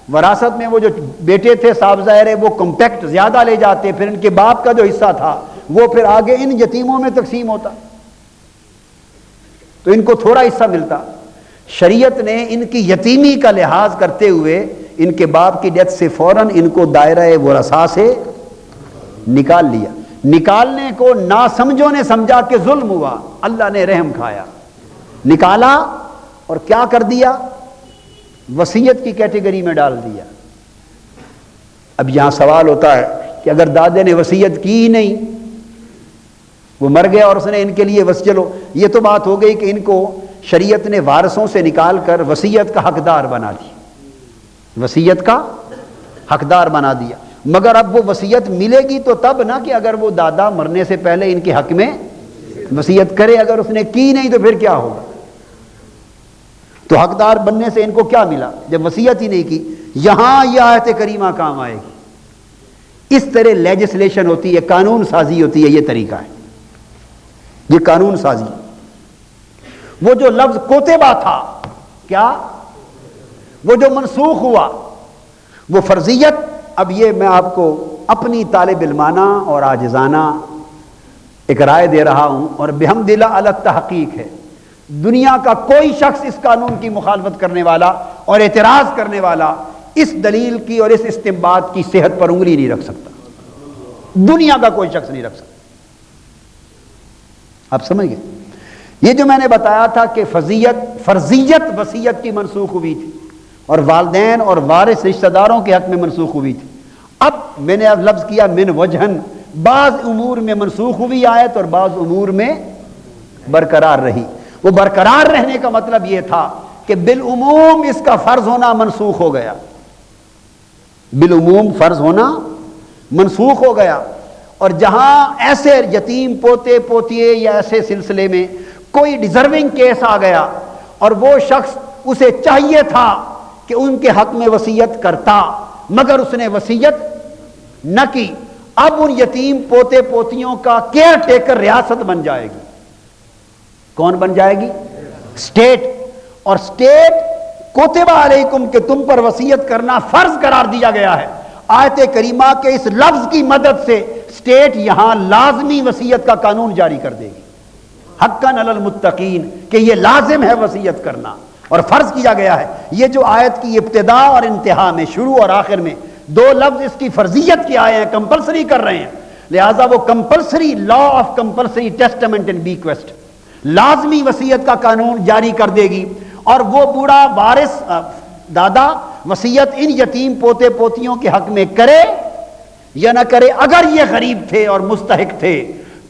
Speaker 1: وراثت میں وہ جو بیٹے تھے صاحب ظاہر ہے وہ کمپیکٹ زیادہ لے جاتے، پھر ان کے باپ کا جو حصہ تھا وہ پھر آگے ان یتیموں میں تقسیم ہوتا، تو ان کو تھوڑا حصہ ملتا۔ شریعت نے ان کی یتیمی کا لحاظ کرتے ہوئے ان کے باپ کی ڈیتھ سے فوراً ان کو دائرہ ورثاء سے نکال لیا۔ نکالنے کو ناسمجھوں نے سمجھا کہ ظلم ہوا، اللہ نے رحم کھایا، نکالا اور کیا کر دیا؟ وصیت کی کیٹیگری میں ڈال دیا۔ اب یہاں سوال ہوتا ہے کہ اگر دادے نے وصیت کی ہی نہیں، وہ مر گیا اور اس نے ان کے لیے چلو یہ تو بات ہو گئی کہ ان کو شریعت نے وارثوں سے نکال کر وصیت کا حقدار بنا دیا، وصیت کا حقدار بنا دیا، مگر اب وہ وصیت ملے گی تو تب نہ کہ اگر وہ دادا مرنے سے پہلے ان کے حق میں وصیت کرے، اگر اس نے کی نہیں تو پھر کیا ہوگا؟ تو حقدار بننے سے ان کو کیا ملا جب وصیت ہی نہیں کی؟ یہاں یہ آیت کریمہ کام آئے گی۔ اس طرح لیجسلیشن ہوتی ہے، قانون سازی ہوتی ہے، یہ طریقہ ہے، یہ قانون سازی۔ وہ جو لفظ کوتبہ تھا، کیا وہ جو منسوخ ہوا وہ فرضیت، اب یہ میں آپ کو اپنی طالب علمانہ اور عاجزانہ ایک رائے دے رہا ہوں اور بحمد اللہ علی التحقیق ہے، دنیا کا کوئی شخص اس قانون کی مخالفت کرنے والا اور اعتراض کرنے والا اس دلیل کی اور اس استنباط کی صحت پر انگلی نہیں رکھ سکتا، دنیا کا کوئی شخص نہیں رکھ سکتا۔ آپ سمجھ گئے؟ یہ جو میں نے بتایا تھا کہ فرضیت وصیت کی منسوخ ہوئی تھی اور والدین اور وارث رشتہ داروں کے حق میں منسوخ ہوئی تھی، اب میں نے اب لفظ کیا من وجہن، بعض امور میں منسوخ ہوئی آیت اور بعض امور میں برقرار رہی۔ وہ برقرار رہنے کا مطلب یہ تھا کہ بالعموم اس کا فرض ہونا منسوخ ہو گیا، بالعموم فرض ہونا منسوخ ہو گیا، اور جہاں ایسے یتیم پوتے پوتیے یا ایسے سلسلے میں کوئی ڈیزرونگ کیس آ گیا اور وہ شخص اسے چاہیے تھا کہ ان کے حق میں وصیت کرتا مگر اس نے وصیت نہ کی، اب ان یتیم پوتے پوتیوں کا کیئر ٹیکر ریاست بن جائے گی۔ کون بن جائے گی؟ اسٹیٹ، اور اسٹیٹ کوتبہ علیکم کہ تم پر وصیت کرنا فرض قرار دیا گیا ہے۔ آیت کریمہ کے اس لفظ کی مدد سے اسٹیٹ یہاں لازمی وصیت کا قانون جاری کر دے گی، حقاً علی المتقین، کہ یہ لازم ہے وصیت کرنا اور فرض کیا گیا ہے۔ یہ جو آیت کی ابتدا اور انتہا میں، شروع اور آخر میں دو لفظ اس کی فرضیت کے آئے ہیں، کمپلسری کر رہے ہیں، لہذا وہ compulsory law of compulsory testament and bequest, لازمی وصیت کا قانون جاری کر دے گی، اور وہ بوڑھا وارث دادا وصیت ان یتیم پوتے پوتیوں کے حق میں کرے یا نہ کرے، اگر یہ غریب تھے اور مستحق تھے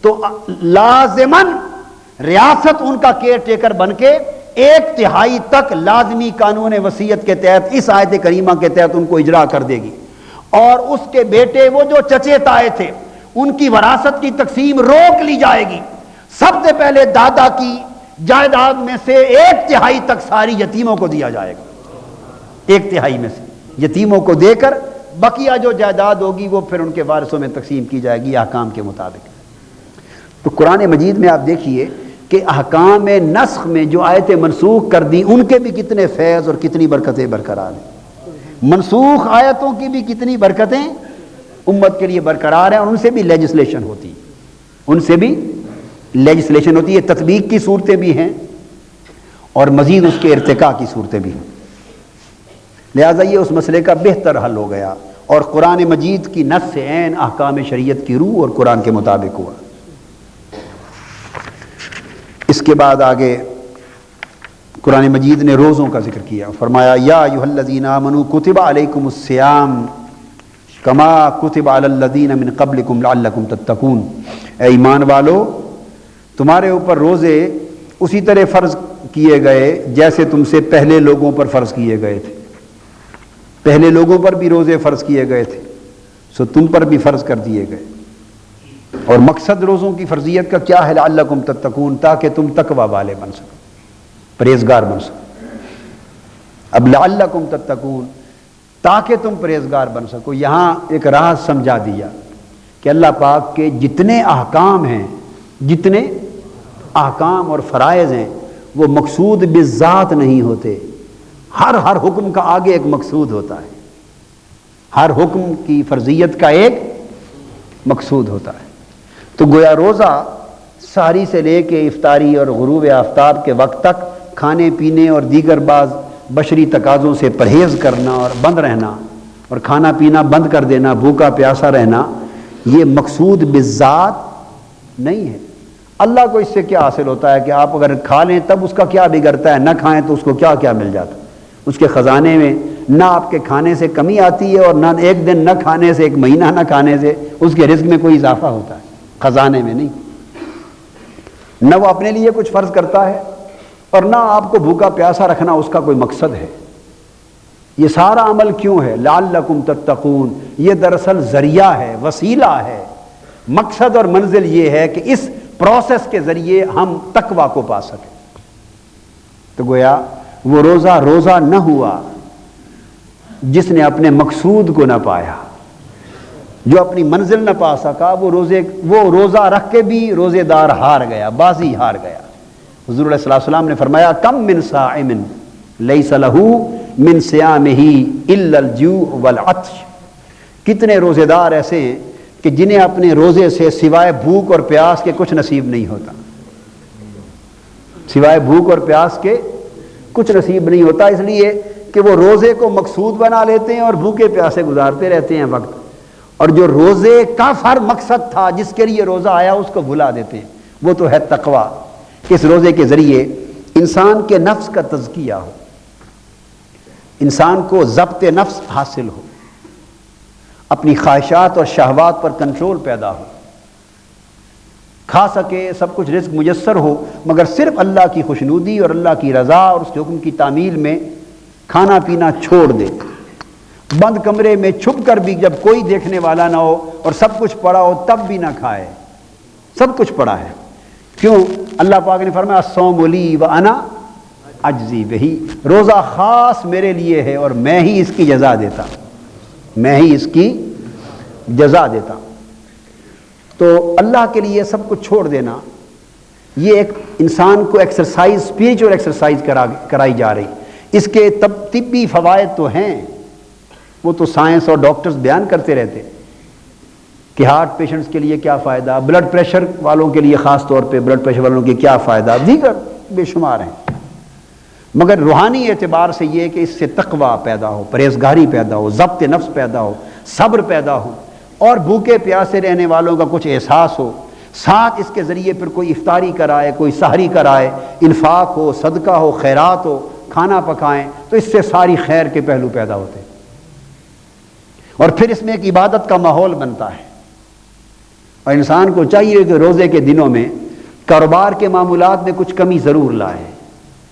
Speaker 1: تو لازماً ریاست ان کا کیئر ٹیکر بن کے 1/3 تک لازمی قانون وصیت کے تحت، اس آیت کریمہ کے تحت ان کو اجرا کر دے گی، اور اس کے بیٹے وہ جو چچے تائے تھے ان کی وراثت کی تقسیم روک لی جائے گی۔ سب سے پہلے دادا کی جائیداد میں سے 1/3 تک ساری یتیموں کو دیا جائے گا، 1/3 میں سے یتیموں کو دے کر بقیہ جو جائیداد ہوگی وہ پھر ان کے وارثوں میں تقسیم کی جائے گی احکام کے مطابق۔ تو قرآن مجید میں آپ دیکھیے کہ احکام نسخ میں جو آیتیں منسوخ کر دی ان کے بھی کتنے فیض اور کتنی برکتیں برقرار ہیں، منسوخ آیتوں کی بھی کتنی برکتیں امت کے لیے برقرار ہیں، اور ان سے بھی لیجسلیشن ہوتی ہے، ان سے بھی لیجسلیشن ہوتی ہے، تطبیق کی صورتیں بھی ہیں اور مزید اس کے ارتقاء کی صورتیں بھی ہیں۔ لہٰذا یہ اس مسئلے کا بہتر حل ہو گیا اور قرآن مجید کی نص سے عین احکام شریعت کی روح اور قرآن کے مطابق ہوا۔ اس کے بعد آگے قرآن مجید نے روزوں کا ذکر کیا، فرمایا یا ایھا الذین آمنوا کتب علیکم الصیام کما کتب علی الذین من قبلکم لعلکم تتقون، اے ایمان والو تمہارے اوپر روزے اسی طرح فرض کیے گئے جیسے تم سے پہلے لوگوں پر فرض کیے گئے تھے، پہلے لوگوں پر بھی روزے فرض کیے گئے تھے، سو تم پر بھی فرض کر دیے گئے۔ اور مقصد روزوں کی فرضیت کا کیا ہے؟ لعلکم تتقون، تاکہ تم تقوی والے بن سکو، پرہیزگار بن سکو۔ اب لعلکم تتقون تاکہ تم پرہیزگار بن سکو، یہاں ایک راز سمجھا دیا کہ اللہ پاک کے جتنے احکام ہیں، جتنے احکام اور فرائض ہیں وہ مقصود بالذات نہیں ہوتے، ہر حکم کا آگے ایک مقصود ہوتا ہے، ہر حکم کی فرضیت کا ایک مقصود ہوتا ہے۔ تو گویا روزہ سحری سے لے کے افطاری اور غروب آفتاب کے وقت تک کھانے پینے اور دیگر بعض بشری تقاضوں سے پرہیز کرنا اور بند رہنا اور کھانا پینا بند کر دینا، بھوکا پیاسا رہنا، یہ مقصود بالذات نہیں ہے۔ اللہ کو اس سے کیا حاصل ہوتا ہے کہ آپ اگر کھا لیں تب اس کا کیا بگڑتا ہے، نہ کھائیں تو اس کو کیا کیا مل جاتا ہے؟ اس کے خزانے میں نہ آپ کے کھانے سے کمی آتی ہے اور نہ ایک دن نہ کھانے سے، ایک مہینہ نہ کھانے سے اس کے رزق میں کوئی اضافہ ہوتا ہے، خزانے میں نہیں۔ نہ وہ اپنے لیے کچھ فرض کرتا ہے اور نہ آپ کو بھوکا پیاسا رکھنا اس کا کوئی مقصد ہے۔ یہ سارا عمل کیوں ہے؟ لعلکم تتقون، یہ دراصل ذریعہ ہے، وسیلہ ہے۔ مقصد اور منزل یہ ہے کہ اس پروسیس کے ذریعے ہم تقویٰ کو پا سکیں۔ تو گویا وہ روزہ نہ ہوا جس نے اپنے مقصود کو نہ پایا، جو اپنی منزل نہ پا سکا، وہ روزہ رکھ کے بھی روزے دار ہار گیا، بازی ہار گیا۔ حضور علیہ الصلوۃ والسلام نے فرمایا کم من صائم لیس لہ من صیامہ الا الجوع والعطش، کتنے روزے دار ایسے ہیں کہ جنہیں اپنے روزے سے سوائے بھوک اور پیاس کے کچھ نصیب نہیں ہوتا، سوائے بھوک اور پیاس کے کچھ نصیب نہیں ہوتا، اس لیے کہ وہ روزے کو مقصود بنا لیتے ہیں اور بھوکے پیاسے گزارتے رہتے ہیں وقت، اور جو روزے کا مقصد تھا جس کے لیے روزہ آیا اس کو بھلا دیتے ہیں، وہ تو ہے تقویٰ۔ اس روزے کے ذریعے انسان کے نفس کا تزکیہ ہو، انسان کو ضبط نفس حاصل ہو، اپنی خواہشات اور شہوات پر کنٹرول پیدا ہو، کھا سکے، سب کچھ رزق میسر ہو، مگر صرف اللہ کی خوشنودی اور اللہ کی رضا اور اس کے حکم کی تعمیل میں کھانا پینا چھوڑ دے، بند کمرے میں چھپ کر بھی جب کوئی دیکھنے والا نہ ہو اور سب کچھ پڑا ہو تب بھی نہ کھائے، سب کچھ پڑا ہے۔ کیوں؟ اللہ پاک نے فرمایا الصوم لی وانا اجزی بہی، روزہ خاص میرے لیے ہے اور میں ہی اس کی جزا دیتا، میں ہی اس کی جزا دیتا۔ تو اللہ کے لیے سب کچھ چھوڑ دینا، یہ ایک انسان کو ایکسرسائز، اسپریچول ایکسرسائز کرائی جا رہی۔ اس کے طبی فوائد تو ہیں، وہ تو سائنس اور ڈاکٹرز بیان کرتے رہتے کہ ہارٹ پیشنٹس کے لیے کیا فائدہ، بلڈ پریشر والوں کے لیے خاص طور پہ بلڈ پریشر والوں کے کیا فائدہ، دیگر بے شمار ہیں، مگر روحانی اعتبار سے یہ کہ اس سے تقویٰ پیدا ہو، پرہیزگاری پیدا ہو، ضبط نفس پیدا ہو، صبر پیدا ہو، اور بھوکے پیاسے رہنے والوں کا کچھ احساس ہو، ساتھ اس کے ذریعے پھر کوئی افطاری کرائے، کوئی سحری کرائے، انفاق ہو، صدقہ ہو، خیرات ہو، کھانا پکائیں، تو اس سے ساری خیر کے پہلو پیدا ہوتے ہیں، اور پھر اس میں ایک عبادت کا ماحول بنتا ہے۔ اور انسان کو چاہیے کہ روزے کے دنوں میں کاروبار کے معمولات میں کچھ کمی ضرور لائے،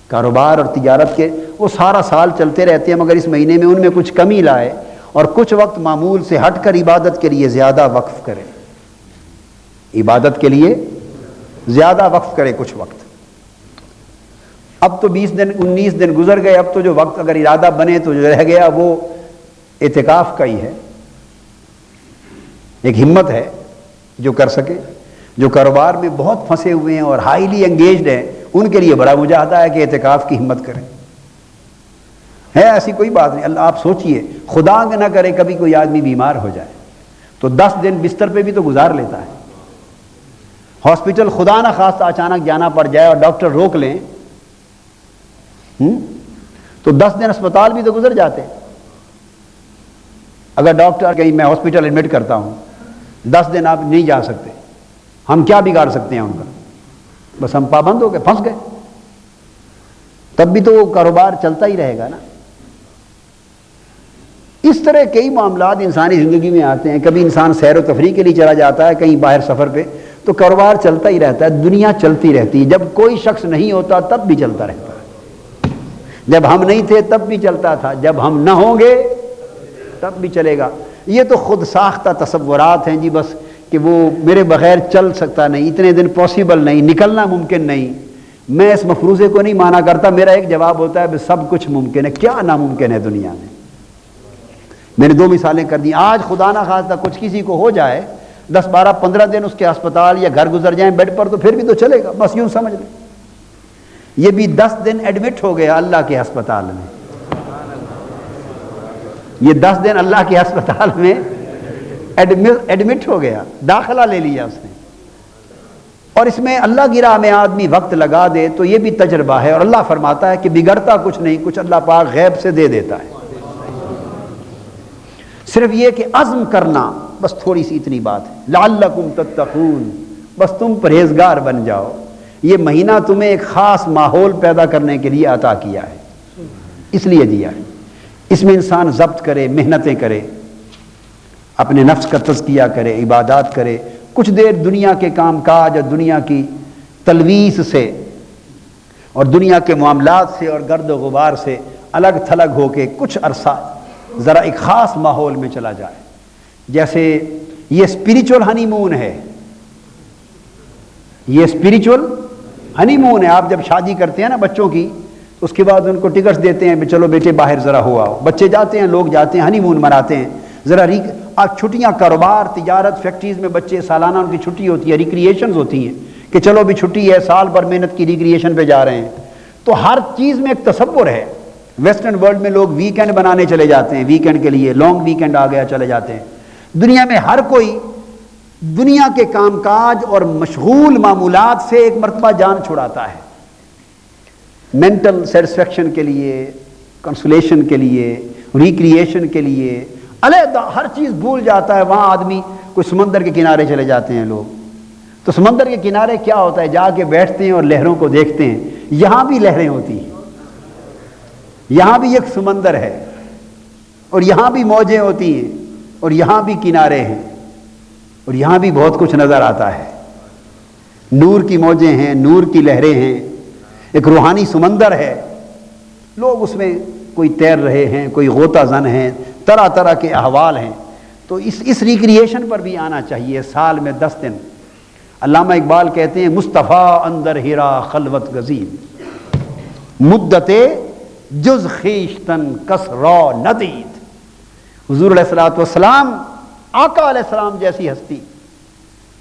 Speaker 1: کاروبار اور تجارت کے وہ سارا سال چلتے رہتے ہیں، مگر اس مہینے میں ان میں کچھ کمی لائے اور کچھ وقت معمول سے ہٹ کر عبادت کے لیے زیادہ وقف کرے، عبادت کے لیے زیادہ وقف کرے کچھ وقت۔ اب تو 20 دن 19 دن گزر گئے، اب تو جو وقت اگر ارادہ بنے تو جو رہ گیا وہ اعتکاف کا ہی ہے۔ ایک ہمت ہے جو کر سکے، جو کاروبار میں بہت پھنسے ہوئے ہیں اور ہائیلی انگیجڈ ہیں، ان کے لیے بڑا مجاہدہ ہے کہ اعتکاف کی ہمت کریں۔ ہے ایسی کوئی بات نہیں، اللہ آپ سوچئے خدا نہ کرے کبھی کوئی آدمی بیمار ہو جائے تو 10 دن بستر پہ بھی تو گزار لیتا ہے، ہاسپٹل خدا نہ خواستہ اچانک جانا پڑ جائے اور ڈاکٹر روک لیں تو 10 دن اسپتال بھی تو گزر جاتے ہیں۔ اگر ڈاکٹر کہیں میں ہاسپٹل ایڈمٹ کرتا ہوں 10 دن آپ نہیں جا سکتے، ہم کیا بگاڑ سکتے ہیں ان کا؟ بس ہم پابند ہو گئے، پھنس گئے، تب بھی تو وہ کاروبار چلتا ہی رہے گا نا۔ اس طرح کئی معاملات انسانی زندگی میں آتے ہیں، کبھی انسان سیر و تفریح کے لیے چلا جاتا ہے کہیں باہر سفر پہ، تو کاروبار چلتا ہی رہتا ہے، دنیا چلتی رہتی ہے، جب کوئی شخص نہیں ہوتا تب بھی چلتا رہتا ہے، جب ہم نہیں تھے تب بھی چلتا تھا، جب ہم نہ ہوں گے تب بھی چلے گا۔ یہ تو خود ساختہ تصورات ہیں جی، بس کہ وہ میرے بغیر چل سکتا نہیں، اتنے دن پاسبل نہیں، نکلنا ممکن نہیں۔ میں اس مفروضے کو نہیں مانا کرتا، میرا ایک جواب ہوتا ہے سب کچھ ممکن ہے، کیا ناممکن ہے دنیا میں؟ میں نے 2 مثالیں کر دی۔ آج خدا نہ خواستہ کچھ کسی کو ہو جائے، 10 12 15 دن اس کے ہسپتال یا گھر گزر جائیں بیڈ پر، تو پھر بھی تو چلے گا، بس یوں سمجھ لیں۔ یہ بھی 10 دن ایڈمٹ ہو گیا اللہ کے ہسپتال میں، یہ 10 دن اللہ کے ہسپتال میں ایڈمٹ ہو گیا، داخلہ لے لیا اس نے۔ اور اس میں اللہ کی راہ میں آدمی وقت لگا دے تو یہ بھی تجربہ ہے، اور اللہ فرماتا ہے کہ بگڑتا کچھ نہیں، کچھ اللہ پاک غیب سے دے دیتا ہے، صرف یہ کہ عزم کرنا، بس تھوڑی سی اتنی بات ہے۔ لعلکم تتقون، بس تم پرہیزگار بن جاؤ۔ یہ مہینہ تمہیں ایک خاص ماحول پیدا کرنے کے لیے عطا کیا ہے، اس لیے دیا ہے۔ اس میں انسان ضبط کرے، محنتیں کرے، اپنے نفس کا تزکیہ کرے، عبادات کرے، کچھ دیر دنیا کے کام کاج اور دنیا کی تلویث سے اور دنیا کے معاملات سے اور گرد و غبار سے الگ تھلگ ہو کے کچھ عرصہ ذرا ایک خاص ماحول میں چلا جائے۔ جیسے یہ اسپریچول ہنی مون ہے، یہ اسپریچول ہنی مون ہے۔ آپ جب شادی کرتے ہیں نا بچوں کی، اس کے بعد ان کو ٹکٹس دیتے ہیں، چلو بیٹے باہر ذرا ہو آؤ، بچے جاتے ہیں، لوگ جاتے ہیں، ہنی مون مناتے ہیں، ذرا آج چھٹیاں، کاروبار، تجارت، فیکٹریز میں بچے سالانہ ان کی چھٹی ہوتی ہے، ریکریشنز ہوتی ہیں کہ چلو بھی چھٹی ہے، سال بھر محنت کی ریکریشن پہ جا رہے ہیں، تو ہر چیز میں ایک تصور ہے۔ ویسٹرن ورلڈ میں لوگ ویکینڈ بنانے چلے جاتے ہیں، ویکینڈ کے لیے لانگ ویکینڈ آ گیا چلے جاتے ہیں۔ دنیا میں ہر کوئی دنیا کے کام کاج اور مشغول معمولات سے ایک مرتبہ جان چھڑاتا ہے، مینٹل سیٹسفیکشن کے لیے، کنسولیشن کے لیے، ریکریشن کے لیے، علیحدہ ہر چیز بھول جاتا ہے۔ وہاں آدمی کوئی سمندر کے کنارے چلے جاتے ہیں لوگ، تو سمندر کے کنارے کیا ہوتا ہے؟ جا کے بیٹھتے ہیں اور لہروں کو دیکھتے ہیں۔ یہاں بھی لہریں ہوتی ہیں، یہاں بھی ایک سمندر ہے، اور یہاں بھی موجیں ہوتی ہیں، اور یہاں بھی کنارے ہیں، اور یہاں بھی بہت کچھ نظر آتا ہے۔ نور کی موجیں ہیں، نور کی لہریں ہیں، ایک روحانی سمندر ہے، لوگ اس میں کوئی تیر رہے ہیں، کوئی غوطہ زن ہیں، طرح طرح کے احوال ہیں۔ تو اس ریکریشن پر بھی آنا چاہیے، سال میں 10 دن۔ علامہ اقبال کہتے ہیں مصطفیٰ اندر ہیرا خلوت گزید، مدت جز خویشتن کس را ندید۔ حضور علیہ الصلوۃ والسلام، آقا علیہ السلام جیسی ہستی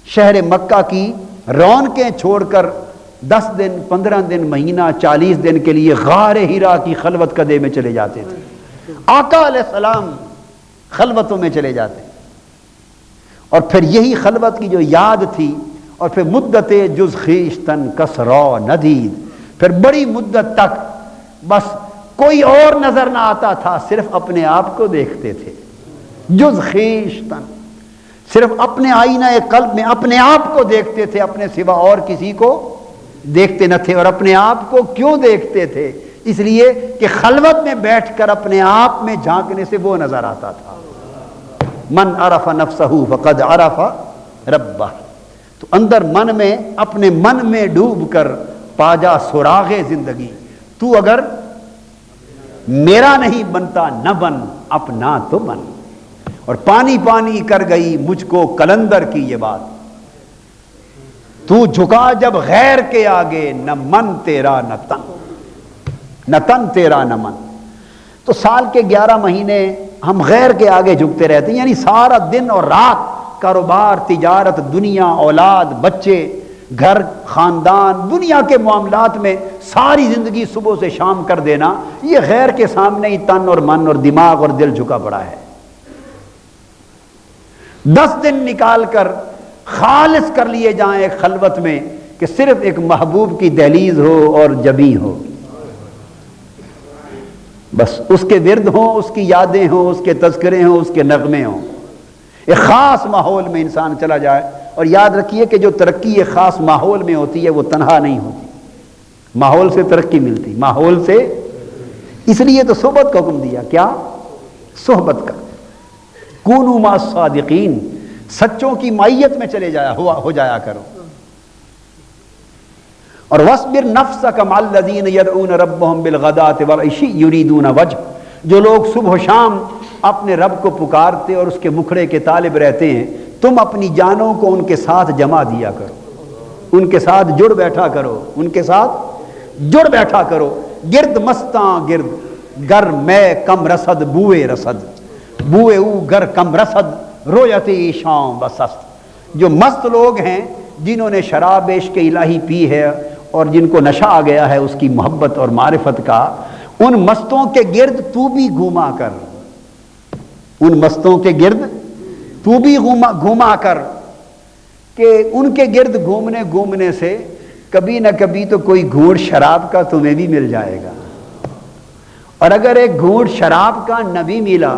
Speaker 1: شہر مکہ کی رونقیں چھوڑ کر 10 دن، 15 دن، مہینہ، 40 دن کے لیے غار ہیرا کی خلوت قدے میں چلے جاتے تھے۔ آقا علیہ السلام خلوتوں میں چلے جاتے، اور پھر یہی خلوت کی جو یاد تھی، اور پھر مدت جز خویشتن کس را ندید، پھر بڑی مدت تک بس کوئی اور نظر نہ آتا تھا، صرف اپنے آپ کو دیکھتے تھے۔ جز خویشتن، صرف اپنے آئینہ قلب میں اپنے آپ کو دیکھتے تھے، اپنے سوا اور کسی کو دیکھتے نہ تھے۔ اور اپنے آپ کو کیوں دیکھتے تھے؟ اس لیے کہ خلوت میں بیٹھ کر اپنے آپ میں جھانکنے سے وہ نظر آتا تھا۔ من عرف نفسہ فقد عرف ربہ، تو اندر من میں، اپنے من میں ڈوب کر پا جا سراغ زندگی۔ تو اگر میرا نہیں بنتا نہ بن، اپنا تو بن۔ اور پانی پانی کر گئی مجھ کو کلندر کی یہ بات، تو جھکا جب غیر کے آگے، نہ من تیرا نہ تن، نہ تن تیرا نہ من۔ تو سال کے 11 مہینے ہم غیر کے آگے جھکتے رہتے ہیں، یعنی سارا دن اور رات کاروبار، تجارت، دنیا، اولاد، بچے، گھر، خاندان، دنیا کے معاملات میں ساری زندگی صبح سے شام کر دینا، یہ غیر کے سامنے ہی تن اور من اور دماغ اور دل جھکا پڑا ہے۔ 10 دن نکال کر خالص کر لیے جائیں ایک خلوت میں، کہ صرف ایک محبوب کی دہلیز ہو اور جبیں ہو۔ بس اس کے ورد ہوں، اس کی یادیں ہوں، اس کے تذکرے ہوں، اس کے نغمے ہوں، ایک خاص ماحول میں انسان چلا جائے. اور یاد رکھیے کہ جو ترقی ایک خاص ماحول میں ہوتی ہے وہ تنہا نہیں ہوتی، ماحول سے ترقی ملتی، ماحول سے. اس لیے تو صحبت کا حکم دیا. کیا؟ صحبت کا. کونوا مع الصادقین، سچوں کی معیت میں چلے جایا ہو جایا کرو. اور وَاصْبِرْ نَفْسَكَ مَعَ الَّذِينَ يَدْعُونَ رَبَّهُمْ بِالْغَدَاةِ وَالْعَشِيِّ يُرِيدُونَ وَجْهَهُ، جو لوگ صبح و شام اپنے رب کو پکارتے اور اس کے مکھڑے کے طالب رہتے ہیں، تم اپنی جانوں کو ان کے ساتھ جمع دیا کرو، ان کے ساتھ جڑ بیٹھا کرو، ان کے ساتھ جڑ بیٹھا کرو. گرد مستاں گرد گر میں کم رسد بوئے رسد، بوئے او گر کم رسد رویت شام بسست. جو مست لوگ ہیں جنہوں نے شراب عشق الہی پی ہے اور جن کو نشہ آ گیا ہے اس کی محبت اور معرفت کا، ان مستوں کے گرد تو بھی گھوما کر، ان مستوں کے گرد تو بھی گھوما کر، کہ ان کے گرد گھومنے سے کبھی نہ کبھی تو کوئی گھونٹ شراب کا تمہیں بھی مل جائے گا. اور اگر ایک گھونٹ شراب کا نہ بھی ملا،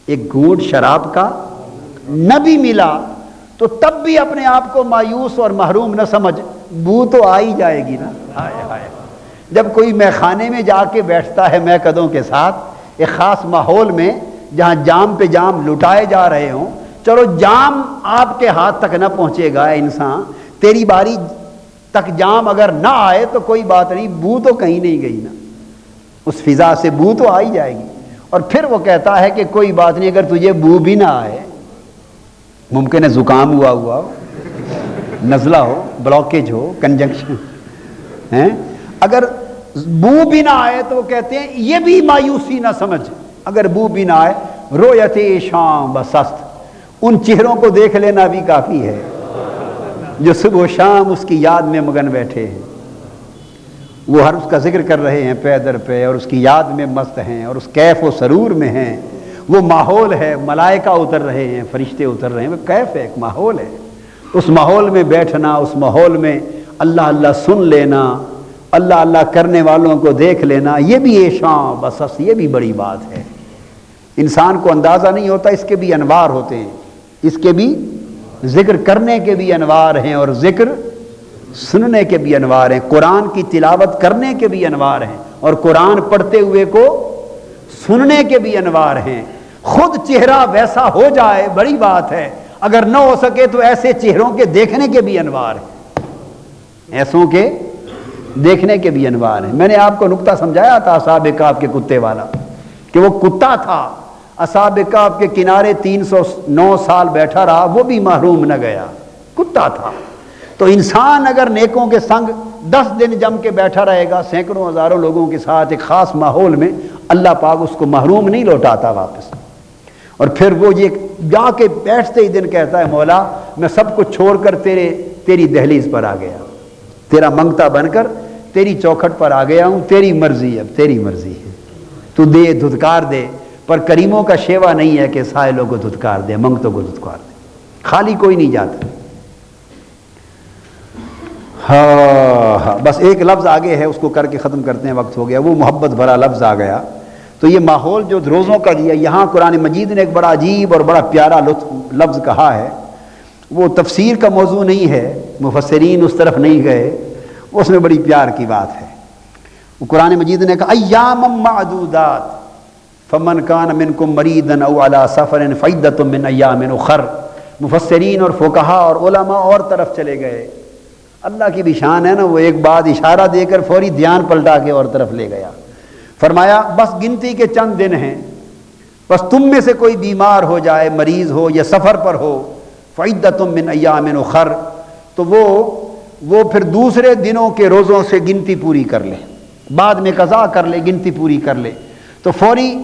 Speaker 1: ایک گھونٹ شراب کا نہ بھی ملا، تو تب بھی اپنے آپ کو مایوس اور محروم نہ سمجھ، بو تو آ ہی جائے گی نا. ہائے ہائے، جب کوئی میخانے میں جا کے بیٹھتا ہے میکدوں کے ساتھ ایک خاص ماحول میں جہاں جام پہ جام لٹائے جا رہے ہوں، چلو جام آپ کے ہاتھ تک نہ پہنچے گا انسان، تیری باری تک جام اگر نہ آئے تو کوئی بات نہیں، بو تو کہیں نہیں گئی نا، اس فضا سے بو تو آ ہی جائے گی. اور پھر وہ کہتا ہے کہ کوئی بات نہیں اگر تجھے بو بھی نہ آئے، ممکن ہے زکام ہوا ہو، نزلہ ہو، بلاکیج ہو، کنجنکشن، اگر بو بھی نہ آئے تو وہ کہتے ہیں یہ بھی مایوسی نہ سمجھ، اگر بو بھی نہ آئے رویت شام بسست، ان چہروں کو دیکھ لینا بھی کافی ہے جو صبح و شام اس کی یاد میں مگن بیٹھے ہیں. وہ ہر اس کا ذکر کر رہے ہیں پے در پہ، اور اس کی یاد میں مست ہیں اور اس کیف و سرور میں ہیں. وہ ماحول ہے، ملائکہ اتر رہے ہیں، فرشتے اتر رہے ہیں، وہ کیف ہے، ایک ماحول ہے. اس ماحول میں بیٹھنا، اس ماحول میں اللہ اللہ سن لینا، اللہ اللہ کرنے والوں کو دیکھ لینا، یہ بھی شام بسس، یہ بھی بڑی بات ہے. انسان کو اندازہ نہیں ہوتا، اس کے بھی انوار ہوتے ہیں، اس کے بھی ذکر کرنے کے بھی انوار ہیں اور ذکر سننے کے بھی انوار ہیں، قرآن کی تلاوت کرنے کے بھی انوار ہیں اور قرآن پڑھتے ہوئے کو سننے کے بھی انوار ہیں. خود چہرہ ویسا ہو جائے بڑی بات ہے، اگر نہ ہو سکے تو ایسے چہروں کے دیکھنے کے بھی انوار ہیں، ایسوں کے دیکھنے کے بھی انوار ہیں. میں نے آپ کو نکتہ سمجھایا تھا اصحاب کہف کے کتے والا، کہ وہ کتا تھا اصحاب کہف کے کنارے 309 سال بیٹھا رہا، وہ بھی محروم نہ گیا، کتا تھا. تو انسان اگر نیکوں کے سنگ 10 دن جم کے بیٹھا رہے گا سینکڑوں ہزاروں لوگوں کے ساتھ ایک خاص ماحول میں، اللہ پاک اس کو محروم نہیں لوٹاتا واپس. اور پھر وہ یہ جا کے بیٹھتے ہی دن کہتا ہے مولا میں سب کچھ چھوڑ کر تیری دہلیز پر آ گیا، تیرا منگتا بن کر تیری چوکھٹ پر آ گیا ہوں، تیری مرضی، اب تیری مرضی ہے، تو دے دھتکار دے. پر کریموں کا شیوا نہیں ہے کہ سائلوں کو دھتکار دے، منگتوں کو دھتکار دے، خالی کوئی نہیں جاتا. ہاں بس ایک لفظ آگے ہے، اس کو کر کے ختم کرتے ہیں، وقت ہو گیا. وہ محبت بھرا لفظ آ گیا. تو یہ ماحول جو روزوں کا دیا، یہاں قرآن مجید نے ایک بڑا عجیب اور بڑا پیارا لفظ کہا ہے. وہ تفسیر کا موضوع نہیں ہے، مفسرین اس طرف نہیں گئے، اس میں بڑی پیار کی بات ہے. وہ قرآن مجید نے کہا ایام معدودات فمن کان منکم مریضا او علی سفر فعدۃ من ایام اخر. مفسرین اور فقہا اور علماء اور طرف چلے گئے. اللہ کی بھی شان ہے نا، وہ ایک بات اشارہ دے کر فوری دھیان پلٹا کے اور طرف لے گیا. فرمایا بس گنتی کے چند دن ہیں، بس تم میں سے کوئی بیمار ہو جائے، مریض ہو یا سفر پر ہو، فعدۃ من ایام اخر، تو وہ پھر دوسرے دنوں کے روزوں سے گنتی پوری کر لے، بعد میں قضا کر لے، گنتی پوری کر لے. تو فوری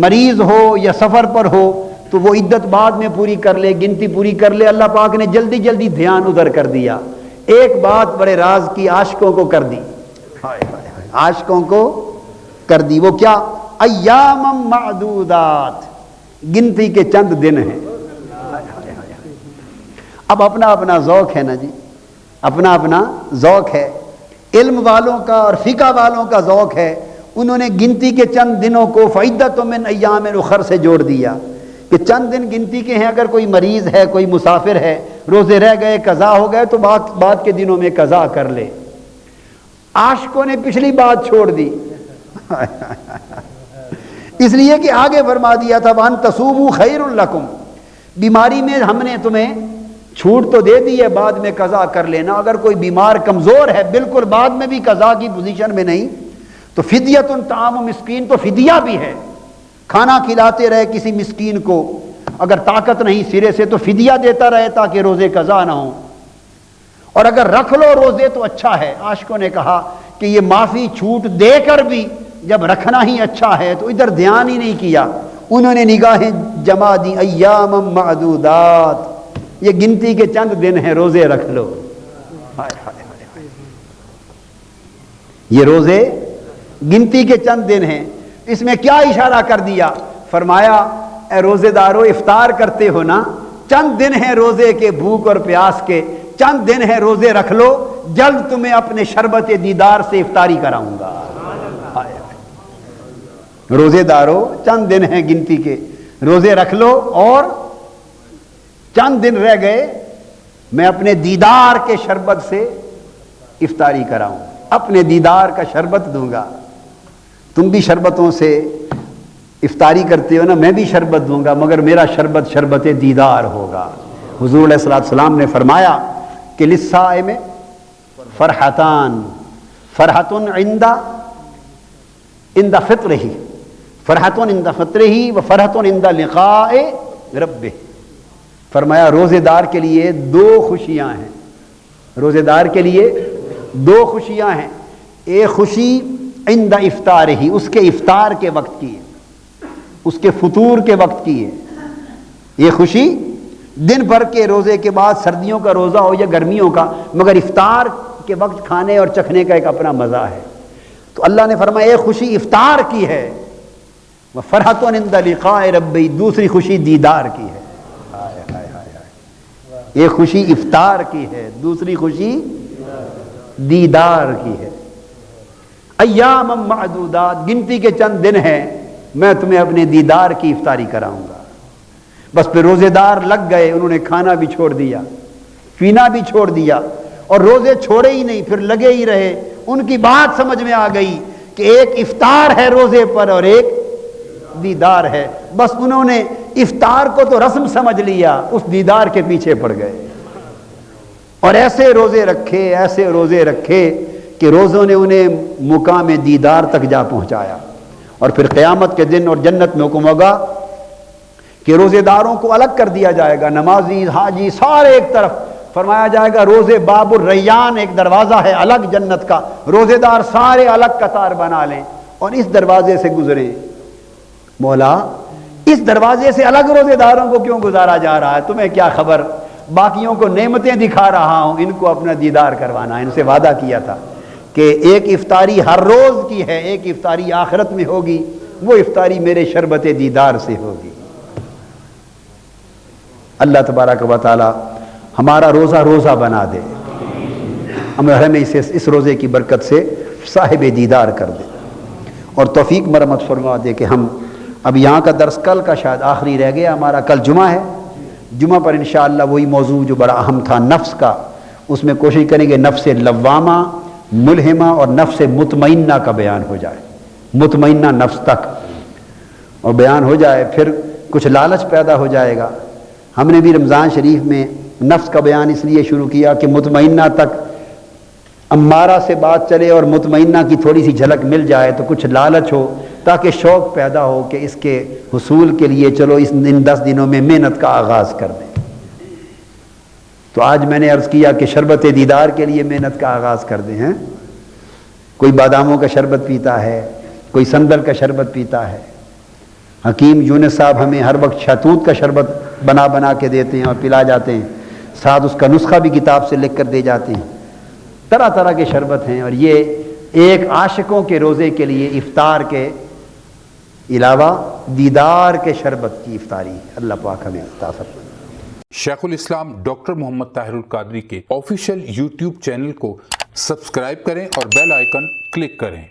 Speaker 1: مریض ہو یا سفر پر ہو تو وہ عدت بعد میں پوری کر لے، گنتی پوری کر لے. اللہ پاک نے جلدی جلدی دھیان ادھر کر دیا. ایک بات بڑے راز کی عاشقوں کو کر دی، عاشقوں کو کر دی. وہ کیا؟ ایام معدودات، گنتی کے چند دن ہیں. اب اپنا اپنا ذوق ہے نا جی، اپنا اپنا ذوق ہے. علم والوں کا اور فقہ والوں کا ذوق ہے، انہوں نے گنتی کے چند دنوں کو فعدۃ من ایام اخر سے جوڑ دیا کہ چند دن گنتی کے ہیں، اگر کوئی مریض ہے، کوئی مسافر ہے، روزے رہ گئے، قضا ہو گئے تو بعد کے دنوں میں قضا کر لے۔ عاشقوں نے پچھلی بات چھوڑ دی اس لیے کہ آگے فرما دیا تھا وَأَن تَصُومُوا خَيْرٌ لَكُمْ، بیماری میں ہم نے تمہیں چھوٹ تو دے دی ہے، بعد میں قضا کر لینا۔ اگر کوئی بیمار کمزور ہے، بالکل بعد میں بھی قضا کی پوزیشن میں نہیں، تو فدیۃ طعام مسکین، تو فدیہ بھی ہے، کھانا کھلاتے رہے کسی مسکین کو، اگر طاقت نہیں سرے سے تو فدیہ دیتا رہے تاکہ روزے قضا نہ ہوں، اور اگر رکھ لو روزے تو اچھا ہے۔ عاشقوں نے کہا کہ یہ معافی چھوٹ دے کر بھی جب رکھنا ہی اچھا ہے تو ادھر دھیان ہی نہیں کیا، انہوں نے نگاہیں جما دی ایام معدودات، یہ گنتی کے چند دن ہیں، روزے رکھ لو۔ یہ روزے گنتی کے چند دن ہیں، اس میں کیا اشارہ کر دیا؟ فرمایا اے روزے دارو افطار کرتے ہو نا، چند دن ہیں روزے کے، بھوک اور پیاس کے، چند دن ہیں روزے رکھ لو، جلد تمہیں اپنے شربت دیدار سے افطاری کراؤں گا۔ روزے دارو چند دن ہیں گنتی کے، روزے رکھ لو، اور چند دن رہ گئے میں اپنے دیدار کے شربت سے افطاری کراؤں، اپنے دیدار کا شربت دوں گا۔ تم بھی شربتوں سے افطاری کرتے ہو نا، میں بھی شربت دوں گا، مگر میرا شربت شربت دیدار ہوگا۔ حضور علیہ السلام نے فرمایا کہ للصائم فرحتان، فرحۃ عند فطرہ، فرحۃ عند فطرہ و فرحۃ عند لقاء ربہ۔ فرمایا روزے دار کے لیے دو خوشیاں ہیں، روزے دار کے لیے دو خوشیاں ہیں، ایک خوشی عند افطارہ، اس کے افطار کے وقت کی ہے، اس کے فطور کے وقت کی ہے، یہ خوشی دن بھر کے روزے کے بعد، سردیوں کا روزہ ہو یا گرمیوں کا، مگر افطار کے وقت کھانے اور چکھنے کا ایک اپنا مزہ ہے۔ تو اللہ نے فرمایا ایک خوشی افطار کی ہے، وَفَرْحَةٌ عِنْدَ لِقَاءِ رَبِّ، دوسری خوشی دیدار کی ہے۔ ایک خوشی افطار کی ہے، دوسری خوشی دیدار کی ہے۔ ایام معدودات، گنتی کے چند دن ہیں، میں تمہیں اپنے دیدار کی افطاری کراؤں گا۔ بس پھر روزے دار لگ گئے، انہوں نے کھانا بھی چھوڑ دیا، پینا بھی چھوڑ دیا، اور روزے چھوڑے ہی نہیں، پھر لگے ہی رہے۔ ان کی بات سمجھ میں آ گئی کہ ایک افطار ہے روزے پر اور ایک دیدار ہے، بس انہوں نے افطار کو تو رسم سمجھ لیا، اس دیدار کے پیچھے پڑ گئے، اور ایسے روزے رکھے، ایسے روزے رکھے کہ روزوں نے انہیں مقام دیدار تک جا پہنچایا۔ اور پھر قیامت کے دن اور جنت میں حکم ہوگا کہ روزے داروں کو الگ کر دیا جائے گا، نمازی، حاجی، سارے ایک طرف، فرمایا جائے گا روزے باب الریان، ایک دروازہ ہے الگ جنت کا، روزے دار سارے الگ قطار بنا لیں اور اس دروازے سے گزریں۔ مولا اس دروازے سے الگ روزے داروں کو کیوں گزارا جا رہا ہے؟ تمہیں کیا خبر، باقیوں کو نعمتیں دکھا رہا ہوں، ان کو اپنا دیدار کروانا ہے۔ ان سے وعدہ کیا تھا کہ ایک افطاری ہر روز کی ہے، ایک افطاری آخرت میں ہوگی، وہ افطاری میرے شربت دیدار سے ہوگی۔ اللہ تبارک و تعالی ہمارا روزہ روزہ بنا دے، ہمیں اس روزے کی برکت سے صاحب دیدار کر دے، اور توفیق مرحمت فرما دے کہ ہم اب یہاں کا درس کل کا شاید آخری رہ گیا ہمارا، کل جمعہ ہے، جمعہ پر انشاءاللہ وہی موضوع جو بڑا اہم تھا نفس کا، اس میں کوشش کریں گے نفس لوامہ، ملہمہ اور نفس مطمئنہ کا بیان ہو جائے، مطمئنہ نفس تک اور بیان ہو جائے، پھر کچھ لالچ پیدا ہو جائے گا۔ ہم نے بھی رمضان شریف میں نفس کا بیان اس لیے شروع کیا کہ مطمئنہ تک امارہ سے بات چلے اور مطمئنہ کی تھوڑی سی جھلک مل جائے تو کچھ لالچ ہو، تاکہ شوق پیدا ہو کہ اس کے حصول کے لیے چلو ان 10 دنوں میں محنت کا آغاز کر دیں۔ تو آج میں نے عرض کیا کہ شربت دیدار کے لیے محنت کا آغاز کر دیں ہیں۔ کوئی باداموں کا شربت پیتا ہے، کوئی سندل کا شربت پیتا ہے، حکیم یونس صاحب ہمیں ہر وقت شہتوت کا شربت بنا بنا کے دیتے ہیں اور پلا جاتے ہیں، ساتھ اس کا نسخہ بھی کتاب سے لکھ کر دے جاتے ہیں۔ طرح طرح کے شربت ہیں، اور یہ ایک عاشقوں کے روزے کے لیے افطار کے علاوہ دیدار کے شربت کی افطاری ہے۔ اللہ پاک ہمیں عطا فرمائے۔
Speaker 2: شیخ الاسلام ڈاکٹر محمد طاہر القادری کے آفیشیل یوٹیوب چینل کو سبسکرائب کریں اور بیل آئیکن کلک کریں۔